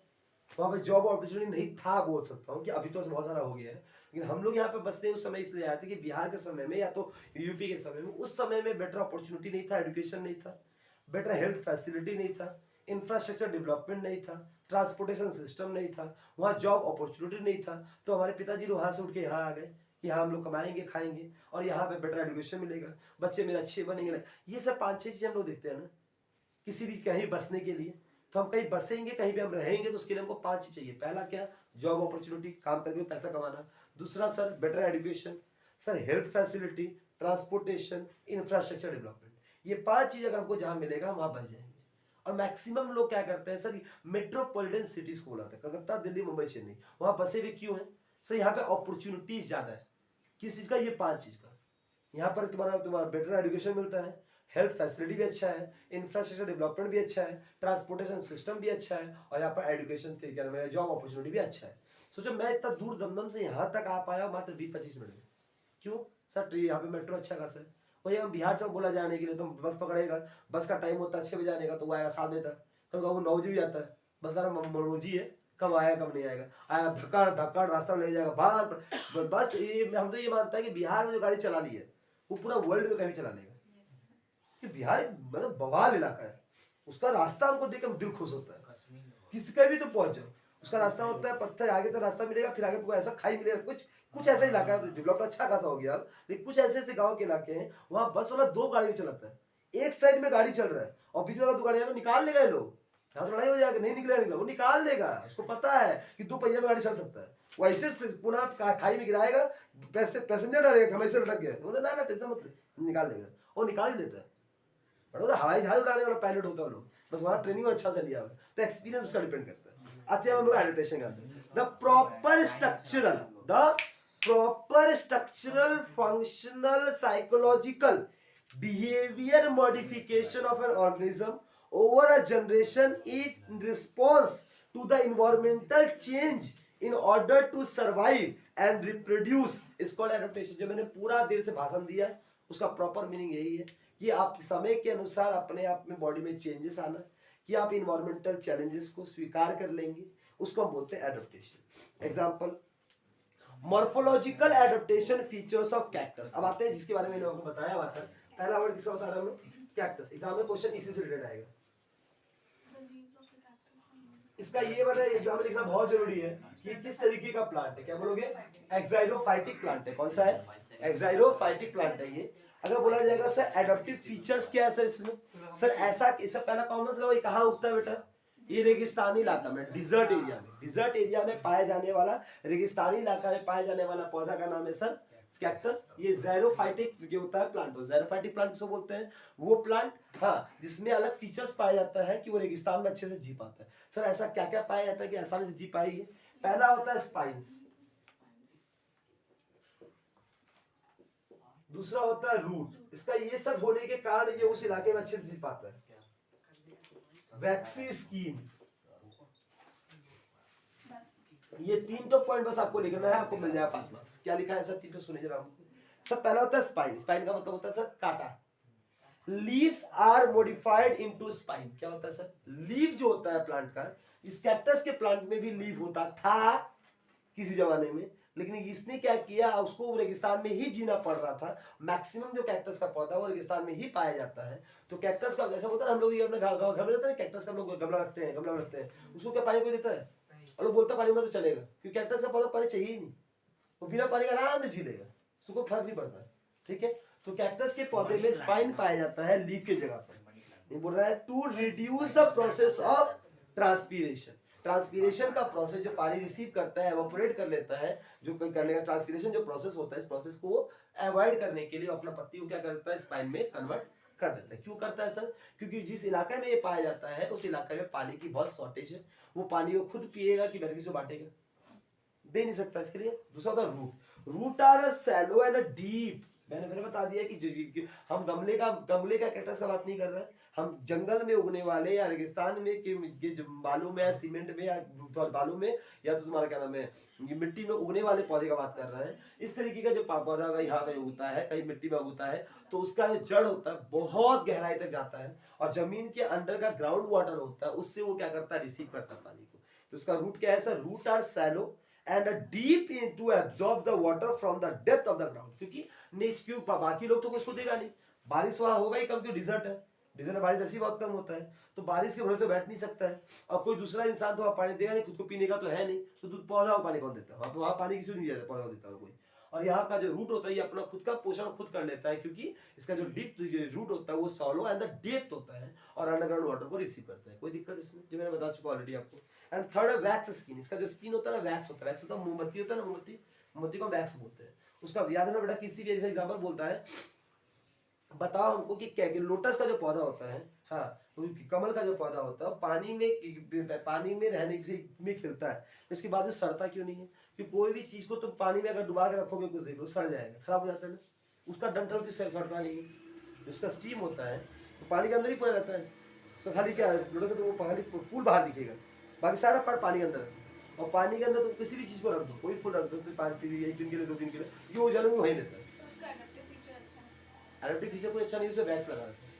Speaker 1: वहाँ पे जॉब अपॉर्चुनिटी नहीं था, बोल सकता हूँ कि अभी तो बहुत सारा हो गया है, लेकिन हम लोग यहाँ पे बसते उस समय इसलिए आए थे कि बिहार के समय में या तो यूपी के समय में, उस समय में बेटर अपॉर्चुनिटी नहीं था, एजुकेशन नहीं था, बेटर हेल्थ फैसिलिटी नहीं था, इंफ्रास्ट्रक्चर डेवलपमेंट नहीं था, ट्रांसपोर्टेशन सिस्टम नहीं था, वहाँ जॉब अपॉर्चुनिटी नहीं था। तो हमारे पिताजी लोग वहाँ से उठ के यहाँ आ गए, यहाँ हम लोग कमाएंगे, खाएंगे, और यहाँ पे बेटर एजुकेशन मिलेगा, बच्चे मेरे अच्छे बनेंगे। ये सब 5-6 चीजें हम लोग देखते हैं ना, किसी भी कहीं बसने के लिए। तो हम कहीं बसेंगे, कहीं भी हम रहेंगे, तो उसके लिए हमको 5 चीज चाहिए। पहला क्या? जॉब अपॉर्चुनिटी, काम करके पैसा कमाना। दूसरा sir better education, sir health facility, transportation, infrastructure development. ये 5 चीज अगर हमको जहां मिलेगा वहां बच जाएंगे। और मैक्सिमम लोग क्या करते हैं सर, मेट्रोपॉलिटन सिटीज को बुलाते हैं, कलकत्ता, दिल्ली, मुंबई, चेन्नई, वहां बसे भी क्यों है सर? यहाँ पे अपॉर्चुनिटीज ज्यादा है। किस चीज का? ये 5 चीज का। यहाँ पर तुम्हारा बेटर एजुकेशन मिलता है, हेल्थ फैसिलिटी भी अच्छा है, इंफ्रास्ट्रक्चर डेवलपमेंट भी अच्छा है, ट्रांसपोर्टेशन सिस्टम भी अच्छा है, और यहाँ पर एजुकेशन के क्या नाम है, जॉब अपॉर्चुनिटी भी अच्छा है। सोचो मैं इतना दूर दमदम से यहाँ तक आ पाया मात्र 20-25 मिनट में। क्यों सर? यहाँ पे मेट्रो अच्छा खासा है। वही हम बिहार से बोला जाने के लिए तो बस पकड़ेगा, बस का टाइम होता है 6 बजे आने का, तो वो आएगा 7 बजे तक, कभी वो 9 बजे भी आता है। बस का मनोजी है, कब आएगा कब नहीं आएगा, आएगा धक्का धक्का रास्ता में ले जाएगा बाहर। बस ये हम तो ये मानता है कि बिहार में जो गाड़ी चला ली है वो पूरा वर्ल्ड में कहीं चला लेगा, कि बिहार मतलब बवाल इलाका है। उसका रास्ता हमको देख दिल खुश होता है, किसी का भी तो पहुंच जाओ, उसका रास्ता होता है पत्थर, आगे तो रास्ता मिलेगा, फिर आगे तो ऐसा खाई मिलेगा, कुछ ऐसा इलाका है, डेवलप अच्छा खासा हो गया अब, लेकिन कुछ ऐसे ऐसे गांव के इलाके हैं वहां बस वाला 2 गाड़ी में चलाता है, एक साइड में गाड़ी चल रहा है और बीच में 2 गाड़ी तो निकाल लेगा ये लोग, यहाँ तो लड़ाई हो जाएगा, नहीं निकलेगा, वो निकाल लेगा, उसको पता है कि 2 पहिया में गाड़ी चल सकता है, वो ऐसे पुनः खाई में गिराएगा, पैसेंजर डरेगा, हम ऐसे लटक गए, ना टेंशन मत ले, निकाल लेगा, वो निकाल ही लेता है। बड़ा हवाई जहाज उड़ाने वाला पायलट होता है लोग, बस वहां ट्रेनिंग अच्छा से लिया हुआ है, तो एक्सपीरियंस उसका डिपेंड करता है। अच्छा हम लोग एडिटेशन करते हैं। The proper structural functional psychological behavior modification of an organism over a generation in response to the environmental change in order to survive and reproduce is called adaptation। जो मैंने पूरा देर से भाषण दिया उसका प्रॉपर मीनिंग यही है कि आप समय के अनुसार अपने आप में बॉडी में चेंजेस आना, कि आप इन्वायरमेंटल चैलेंजेस को स्वीकार कर लेंगे, उसको हम बोलते हैं adaptation. Example, morphological adaptation features of cactus. अब आते हैं जिसके बारे में मैंने आपको बताया हुआ था, पहला वर्ड किसका बता रहा हूं, कैक्टस। एग्जाम में क्वेश्चन इसी से रिलेटेड आएगा। इसका ये वर्ड एग्जाम में लिखना बहुत जरूरी है कि किस तरीके का प्लांट है। क्या बोलोगे, एक्साइरोफाइटिक प्लांट है। कौन सा है, एक्साइरोफाइटिक प्लांट है ये। अगर बोला जाएगा सर एडाप्टिव फीचर्स क्या है सर इसमें, सर ऐसा इसका पहला कॉमन सा ये कहाँ उगता है बेटा, ये रेगिस्तानी इलाका में, डिजर्ट एरिया में, डिजर्ट एरिया में पाया जाने वाला, रेगिस्तानी इलाका में पाया जाने वाला पौधा का नाम है सर कैक्टस। ये ज़ैरोफाइटिक जो होता है प्लांट, ज़ैरोफाइटिक प्लांट किसको बोलते हैं, वो प्लांट हाँ जिसमें अलग फीचर्स पाया जाता है कि वो रेगिस्तान में अच्छे से जी पाता है। सर ऐसा क्या क्या पाया जाता है कि आसानी से जी पाएगी, पहला होता है स्पाइंस, दूसरा होता है रूट। इसका ये सब होने के कारण ये उस इलाके में अच्छे से जी पाता है। वैक्सी स्किन्स, ये तीन तो पॉइंट बस आपको लिखना है, आपको मिल जाएगा 5 मार्क्स। क्या लिखा है सर, तीन तो सुनिए जरा। सब पहला होता है स्पाइन। स्पाइन का मतलब होता है सर कांटा। Leaves are modified into spine. क्या होता है सर, लीव जो होता है प्लांट का, इस कैक्टस के प्लांट में भी लीव होता था किसी जमाने में, लेकिन इसने क्या किया, उसको रेगिस्तान में ही जीना पड़ रहा था। मैक्सिमम जो कैक्टस का पौधा वो रेगिस्तान में ही पाया जाता है। तो कैक्टस का जैसा होता है, हम लोग अपने घर में रहते हैं कैक्टस का, हम लोग गमला रखते हैं, गमला रखते हैं, उसको क्या पानी कोई देता है, और लोग बोलता पानी में तो चलेगा, क्योंकि कैक्टस का पौधा पानी चाहिए ही नहीं, वो बिना पानी का आराम से जी लेगा, उसको फर्क नहीं पड़ता। ठीक है, तो कैक्टस के पौधे में स्पाइन पाया जाता है लीफ की जगह पर। ये बोल रहा है to reduce the process of transpiration. Transpiration का प्रोसेस, जो पानी रिसीव करता है, एवापोरेट कर लेता है, जो करने का ट्रांसपीरेशन जो प्रोसेस होता है, इस प्रोसेस को अवॉइड करने के लिए अपना पत्ती को क्या करता है, स्पाइन में कन्वर्ट कर देता है। क्यों करता है सर, क्योंकि जिस इलाके में ये पाया जाता है उस इलाके में पानी की बहुत शॉर्टेज है। वो पानी को खुद पिएगा कि बल्कि से बांटेगा, दे नहीं सकता। इसके लिए दूसरा होता है root. Root are shallow and deep. मैंने बता दिया कि हम गमले का कैक्टस का बात नहीं कर रहे हैं, हम जंगल में उगने वाले या रेगिस्तान में के बालू में या सीमेंट में या बालू में या तो तुम्हारा क्या नाम है ये मिट्टी में उगने वाले पौधे का बात कर रहे हैं। इस तरीके का जो पौधा यहाँ कहीं उगता है, कहीं मिट्टी में उगता है, तो उसका जो जड़ होता है बहुत गहराई तक जाता है, और जमीन के अंडर का ग्राउंड वाटर होता है, उससे वो क्या करता है, रिसीव करता है पानी को। तो उसका रूट क्या है sir, root are shallow and deep to absorb the water from the depth of the ground। क्योंकि क्यों बाकी लोग तो कुछ को देगा नहीं, बारिश वहां होगा ही कम, क्यों डिजर्ट है, डिजर्ट में बारिश ऐसी बहुत कम होता है, तो बारिश के भरोसे बैठ नहीं सकता है। और कोई दूसरा इंसान तो वहां पानी देगा नहीं, खुद को पीने का तो है नहीं, तो दूध पौधा पानी कौन देता है, वहां पानी किसी को नहीं देता, पौधा देता है कोई। और यहाँ का जो रूट होता है ये अपना खुद का पोषण खुद कर लेता है, क्योंकि इसका जो डीप रूट होता है वो सॉलो एंड द डेप्थ होता है, और अंडरग्राउंड वाटर को रिसीव करता है। कोई दिक्कत इसमें, जो मैंने बता चुका ऑलरेडी आपको। एंड थर्ड है वैक्स स्किन। इसका जो स्किन होता है ना, वैक्स होता है, वैक्स होता है मोमबत्ती होता है ना, मोमबत्ती, मोमबत्ती को वैक्स बोलते हैं। उसका याद है ना बेटा, किसी भी ऐसा एग्जांपल बोलता है, बताओ हमको कि क्या लोटस का जो पौधा होता है, हाँ कमल का जो पौधा होता है, पानी में रहने में खिलता है, उसके बाद में सड़ता क्यों नहीं है, कि कोई भी चीज को तुम पानी में अगर डुबा के रखोगे कुछ देर, सड़ जाएगा, खराब हो जाता है ना, उसका डंठल भी सड़ता नहीं है। उसका स्टीम होता है तो पानी के अंदर ही पड़ा रहता है, उसका खाली क्या है, लोटोगे तो वो खाली फूल बाहर दिखेगा, बाकी सारा पार्ट पानी के अंदर है। और पानी के अंदर तुम किसी भी चीज को रख दो, कोई फूल रख दो, तो 5 दिन के लिए 2 दिन के लिए, ये वो जल में वही रहता है। एडाप्टिव फीचर कोई अच्छा नहीं, उसे वैक्स लगा देते हैं।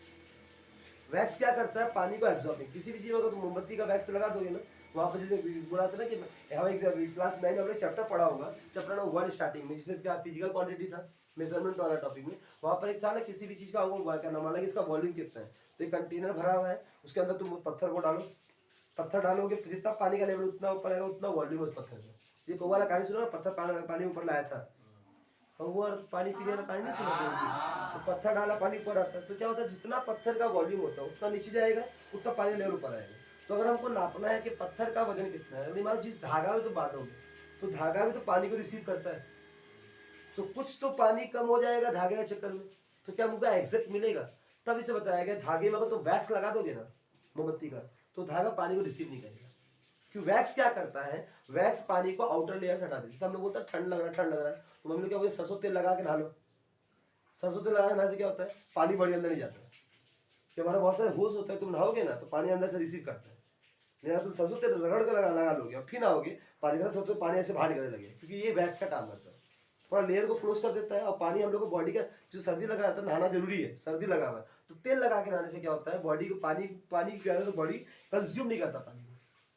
Speaker 1: वैक्स क्या करता है, पानी को एब्जॉर्बिंग। किसी भी चीज में अगर तुम मोमबत्ती का वैक्स लगा दोगे ना, वहां पर जैसे बोला था ना कि हम क्लास 9 में हमने चैप्टर पढ़ा होगा, चैप्टर नंबर 1 स्टार्टिंग में, जिसमें क्या फिजिकल क्वांटिटी था, मेजरमेंट वाला टॉपिक में, वहां पर एक था ना किसी भी चीज का हमको क्या नाम, इसका वॉल्यूम कितना है। तो एक कंटेनर भरा हुआ है, उसके अंदर तुम पत्थर को डालो, पत्थर डालोगे, जितना पानी का लेवल उतना ऊपर आएगा, उतना वॉल्यूम है पत्थर का। ये कौवा वाला कहानी सुना ना, पत्थर पानी ऊपर लाया था, कौवा पानी पीने वाला कहानी नहीं सुना, तो पत्थर डाला पानी ऊपर आता है, तो क्या होता है, जितना पत्थर का वॉल्यूम होता है उतना नीचे जाएगा, उतना पानी लेवल ऊपर आएगा। तो अगर हमको नापना है कि पत्थर का वजन कितना है, मान लो जिस धागा में तो बांधोगे, तो धागा भी तो पानी को रिसीव करता है, तो कुछ तो पानी कम हो जाएगा धागे के चक्कर में, तो क्या मुझे एग्जैक्ट मिलेगा। तब इसे बताया गया धागे में अगर तो वैक्स लगा दोगे ना मोमबत्ती का, तो धागा पानी को रिसीव नहीं करेगा। क्यों, वैक्स क्या करता है, वैक्स पानी को आउटर लेयर से हटा देता है। हमने बोलता ठंड लग रहा है, ठंड लग रहा है, तो मम्मी क्या बोलते, सरसों तेल लगा के नहा लो, सरसों तेल लगाने से क्या होता है, पानी बॉडी अंदर नहीं जाता है, कि हमारा बहुत सारे होश होता है, तुम नहाओगे ना तो पानी अंदर से रिसीव करता है, नहीं तुम सरसों तेल रगड़ कर लगा लोगे और फिर नहाओगे पानी का सरसों पानी ऐसे बाहर निकलने लगे, क्योंकि ये वैक्स का काम करता है, थोड़ा लेयर को क्लोज कर देता है। और पानी हम लोग को बॉडी का जो सर्दी लगा रहता है, नहाना जरूरी है, सर्दी लगा हुआ है तो तेल लगा के नहाने से क्या होता है, बॉडी को पानी पानी क्या है तो बॉडी कंज्यूम नहीं करता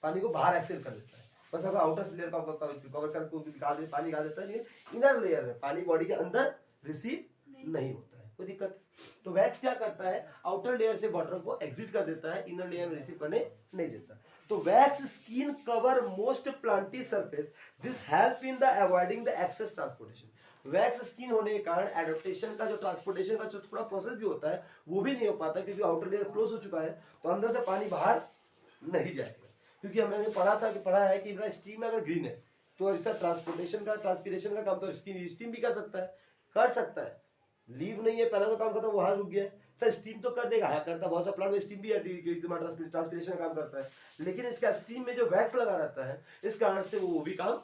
Speaker 1: पानी को बाहर एक्सेल कर देता है, बस अगर आउटर लेयर का कवर कर पानी निकाल देता है, लेकिन इनर लेयर में पानी बॉडी के अंदर रिसीव नहीं होता है, कोई दिक्कत। तो वैक्स क्या करता है, आउटर लेयर से वाटर को एग्जिट कर देता है, इनर लेयर में रिसीव करने नहीं देता। तो wax skin cover most plant surface, this help in the avoiding the excess transportation. Wax skin होने के कारण एडप्टेशन का जो ट्रांसपोर्टेशन का जो थोड़ा प्रोसेस भी होता है वो भी नहीं हो पाता, क्योंकि आउटर लेयर क्लोज हो चुका है, तो अंदर से पानी बाहर नहीं जाएगा। क्योंकि हमने पढ़ा है कि स्टीम अगर ग्रीन है तो ऐसा ट्रांसपोर्टेशन का ट्रांसपीरेशन का काम तो स्टीम भी कर सकता है, लीव नहीं है पहला तो काम खत्म, वहां रुक गया सर, स्टीम तो कर देगा, हाँ करता, बहुत सा प्लांट में स्टीम भी है, ट्रांसपीरेशन का काम करता है, लेकिन इसका स्टीम में जो वैक्स लगा रहता है इस कारण से वो भी काम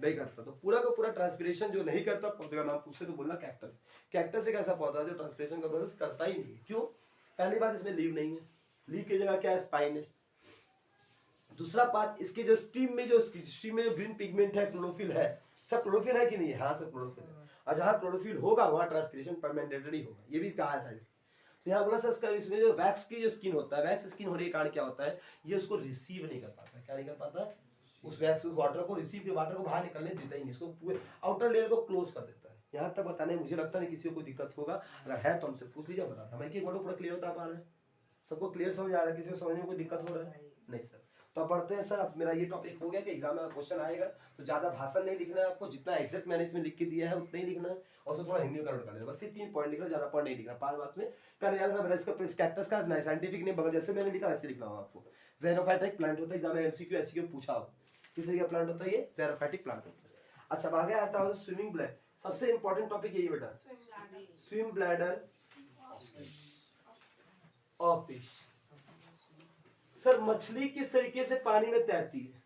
Speaker 1: नहीं करता। तो पूरा का पूरा ट्रांसपीरेशन जो नहीं करता, पौधे का नाम पूछे तो बोलना कैक्टस। कैक्टस एक ऐसा पौधा जो ट्रांसपीरेशन का प्रोसेस करता ही नहीं। क्यों? पहली बात इसमें लीव नहीं है, लीव की जगह क्या है, स्पाइन है। दूसरा पार्ट, इसके जो स्टीम में जो ग्रीन पिगमेंट है, क्लोरोफिल है, सब क्लोरोफिल है कि नहीं है? हाँ सब क्लोरोफिल है, और जहाँ क्लोरोफिल होगा वहाँ ट्रांसपीरेशन परमानेंटली होगा, ये भी कहा है साइंस। तो यहाँ बोला सर इसमें जो वैक्स की जो स्किन होता है, वैक्स स्किन होने के कारण क्या होता है, ये उसको रिसीव नहीं कर पाता। क्या नहीं कर पाता? उस वैक्स वाटर को रिसीव, वाटर को बाहर निकलने देता ही नहीं, इसको पूरे आउटर लेयर को क्लोज कर देता है। यहाँ तक बताने मुझे लगता नहीं किसी को कोई दिक्कत होगा, अगर है तो हमसे पूछ लीजिए, बताता हमें कि वर्ड पूरा क्लियर बता पा रहे हैं, सबको क्लियर समझ आ रहा है, किसी को समझने में कोई दिक्कत हो रहा है? नहीं सर। तो अब पढ़ते हैं सर, अब मेरा ये टॉपिक हो गया कि एग्जाम में क्वेश्चन आएगा तो ज्यादा भाषण नहीं लिखना है आपको, जितना एग्जैक्ट मैंने इसमें लिख के दिया है उतना ही लिखना है, और उसको थोड़ा हिंदी में कन्वर्ट कर लेना, बस ये 3 पॉइंट लिखना, ज्यादा पॉइंट नहीं लिखना। 5 मार्क्स में पहले याद रखना, मेरा इसका कैक्टस का ना साइंटिफिक नेम बगल जैसे मैंने लिखा वैसे लिखना होगा आपको। ज़ेरोफाइटिक प्लांट होता है, एग्जाम में एमसीक्यू एसक्यू पूछा हो किस तरह का प्लांट होता है, ये ज़ेरोफाइटिक प्लांट होता है। अच्छा अब आगे आता है स्विमिंग ब्लैडर, सबसे इंपॉर्टेंट टॉपिक यही बेटा, swim bladder of fish. Sir मछली किस तरीके से पानी में तैरती है?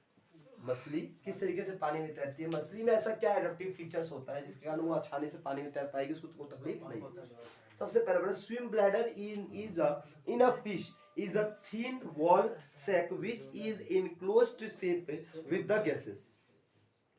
Speaker 1: मछली किस तरीके से पानी में तैरती है? मछली में ऐसा क्या एडेप्टिव फीचर्स होता है जिसके कारण वो आसानी से पानी में तैर पाएगी, उसको कोई तकलीफ नहीं होगी? सबसे पहले swim bladder in a fish is a thin wall sac which is enclosed shape with the gases.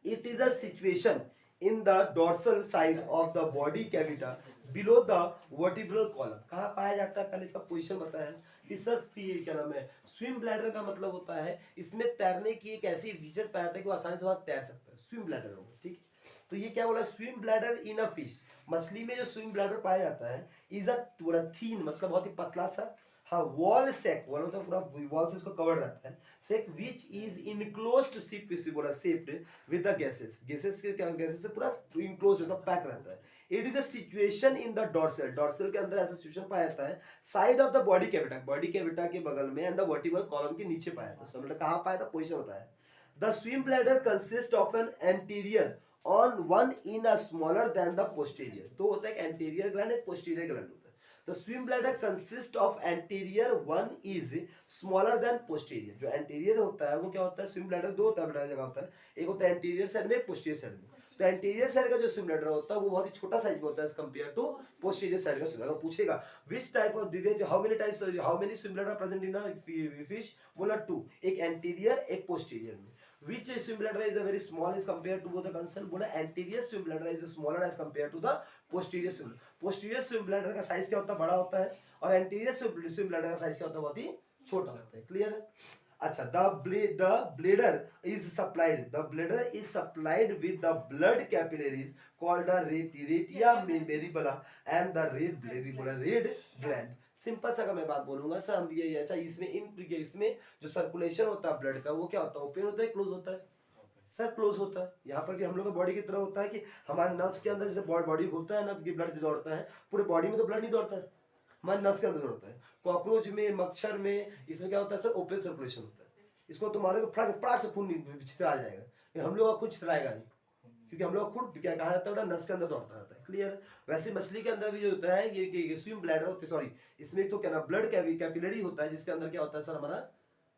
Speaker 1: It is a situation in the dorsal side of the body cavity below the vertebral column. कहाँ पाया जाता है? पहले इसका position बताया कि sir क्या नाम है, स्विम ब्लैडर का मतलब होता है इसमें तैरने की एक ऐसी फीचर पाया जाता है कि वो आसानी से वहां तैर सकता है, स्विम ब्लैडर होगा। ठीक है, तो ये क्या बोला, swim bladder in a fish, मछली में जो स्विम ब्लैडर पाया जाता है इज अ थोड़ा थीन, मतलब बहुत ही पतला सा, हाँ वॉल सेक, वॉल मतलब पूरा वॉल से इसको कवर रहता है, सेक विच इज इनक्लोज्ड शिप से बोला shaped with the gases, gases के क्या, गैसेस से पूरा इनक्लोज होता है, पैक रहता है। It is a situation in the dorsal, dorsal के अंदर ऐसा सिचुएशन पाया जाता है, side of the body cavity, body cavity के बगल में, एंड द वर्टिब्रल कॉलम के नीचे पाया जाता है। मतलब कहाँ पाया था, पोजीशन बताया। The swim bladder consist of an anterior on one in a smaller than the posterior, तो होता है एक एंटीरियर ग्लैंड एक पोस्टीरियर ग्लैंड होता है। The swim bladder consists of anterior, one is smaller than posterior। जो anterior होता है वो क्या होता है, swim bladder दो होता है, जगह होता है, एक होता है anterior साइड में, posterior साइड में। तो anterior साइड का जो swim bladder होता है वो बहुत ही छोटा साइज में होता है as compared to posterior side का swim bladder। पूछेगा which type of दीजिए, how many types, how many swim bladder present in a fish, बोला 2, एक anterior एक posterior में। Which swim bladder is a very small as compared to both the console, बोला anterior swim bladder is smaller as compared to the posterior swim। posterior swim bladder का size क्या होता है, बड़ा होता है, और anterior swim bladder का साइज क्या होता है, बहुत ही छोटा होता है। क्लियर है? अच्छा, the bladder is supplied with the blood capillaries called the retia medulla and the red gland। Simple सा मैं बात बोलूंगा सर, हम ये अच्छा इसमें जो सर्कुलेशन होता है ब्लड का वो क्या होता है, ओपन होता है क्लोज होता है? सर क्लोज होता है। यहाँ पर भी हम लोग का बॉडी की तरह होता है कि हमारे नर्व्स के अंदर जैसे बॉडी घूमता है ना, ब्लड दौड़ता है, पूरे बॉडी में तो ब्लड नहीं दौड़ता है, हमारे नर्व्स के अंदर दौड़ता है। कॉकरोच में, मच्छर में, इसमें क्या होता है सर, ओपन सर्कुलेशन होता है। इसको तुम्हारे को फटाक से खून छितरा जाएगा, हम लोग का खुद छितराएगा नहीं, क्योंकि हम लोग खुद क्या कहा जाता है, नस के अंदर दौड़ता रहता है। क्लियर? वैसे मछली के अंदर भी जो होता है ये स्विम ब्लैडर होती है, सॉरी इसमें तो क्या ना ब्लड कैपिलरी होता है, जिसके अंदर क्या होता है सर, हमारा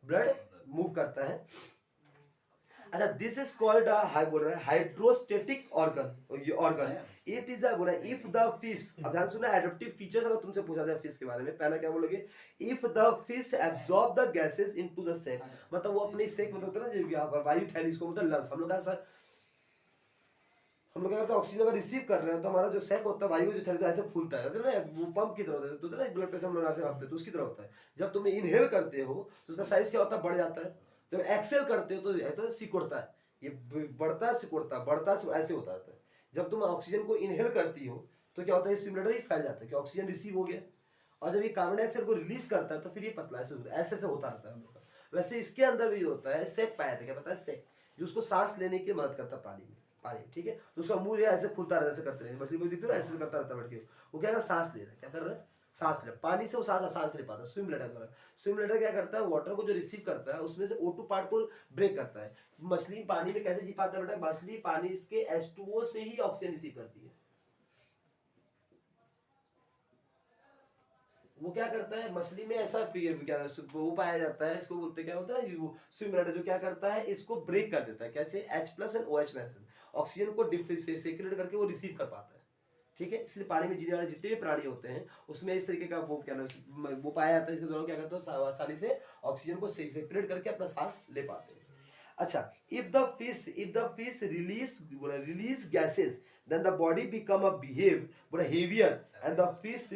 Speaker 1: ब्लड मूव करता है। अच्छा, दिस इज कॉल्ड बोल रहा है हाइड्रोस्टेटिक ऑर्गन। इट इज बोला इफ द फिश, अब ध्यान सुना, एडाप्टिव फीचर्स अगर तुमसे पूछा जाए फिश के बारे में, पहला क्या बोलोगे, if the fish absorb the gases into the sac, मतलब वो अपने सैक मतलब होता है ना वायु थैली, इसको मतलब लंग्स, हम लोग क्या करते हैं ऑक्सीजन अगर रिसीव कर रहे हैं तो हमारा जो सैक होता है वायु जो थैली, तो ऐसे फूलता है ना, वो पंप की तरह होता है, तो ना ब्लड प्रेशर हम लोग आपसे भापते हैं तो उसकी तरह होता है। जब तुम इनहेल करते हो तो उसका साइज क्या होता है, बढ़ जाता है। जब एक्सेल करते हो तो ऐसा सिकुड़ता है, ये बढ़ता है सिकुड़ता है, बढ़ता है ऐसे होता है। जब तुम ऑक्सीजन को इनहेल करती हो तो क्या होता है, स्टिमुलेटर ही फैल जाता है कि ऑक्सीजन रिसीव हो गया, और जब ये कार्बन डाइऑक्साइड को रिलीज करता है तो फिर ये पतला ऐसे ऐसे होता रहता है हम लोग का। वैसे इसके अंदर भी होता है सेक पाया था, क्या पता है, सेक, जो उसको सांस लेने की मदद करता है पानी, ठीक है। तो उसका मुंह ऐसे खुलता रहता है, ऐसे करते रहे, मछली को दिखते हो ऐसे करता रहता है बैठ के, वो क्या कर रहा है, सांस ले रहा है, क्या कर रहा है, सांस ले रहा है पानी से, वो सांस आसान से ले पाता है, स्विम ब्लैडर द्वारा। स्विम ब्लैडर क्या करता है, वाटर को जो रिसीव करता है उसमें से O2 पार्ट को ब्रेक करता है। मछली पानी में कैसे जी पाता है बेटा, मछली पानी इसके H2O से ही ऑक्सीजन रिसीव करती है। वो क्या करता है, मछली में ऐसा क्या वो पाया जाता है, इसको बोलते क्या होता है, वो स्विम ब्लैडर जो क्या करता है, इसको ब्रेक कर देता है, कैसे, H+ एंड OH ऑक्सीजन को सेक्रेट करके वो रिसीव कर पाता है, ठीक है। इसलिए पानी में जीने वाले जितने भी प्राणी होते हैं उसमें इस तरीके का वो क्या वो पाया जाता है, इसके दौरान क्या करते हैं, आसानी से ऑक्सीजन को सेपरेट करके अपना सांस ले पाते हैं। अच्छा, if the fish release gases, then the body become a behave बोला heavier and the fish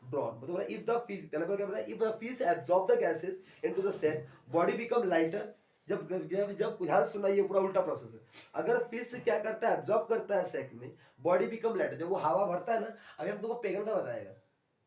Speaker 1: drawn, मतलब if the fish क्या बोला, if the fish absorb the gases into the sac, body become lighter। जब जब जब ध्यान सुनना, ये पूरा उल्टा प्रोसेस है। अगर फिश क्या करता है, एब्जॉर्ब करता है सैक में, बॉडी बिकम लाइटर, जब वो हवा भरता है ना, अभी हम तुमको पेगन का बताएगा,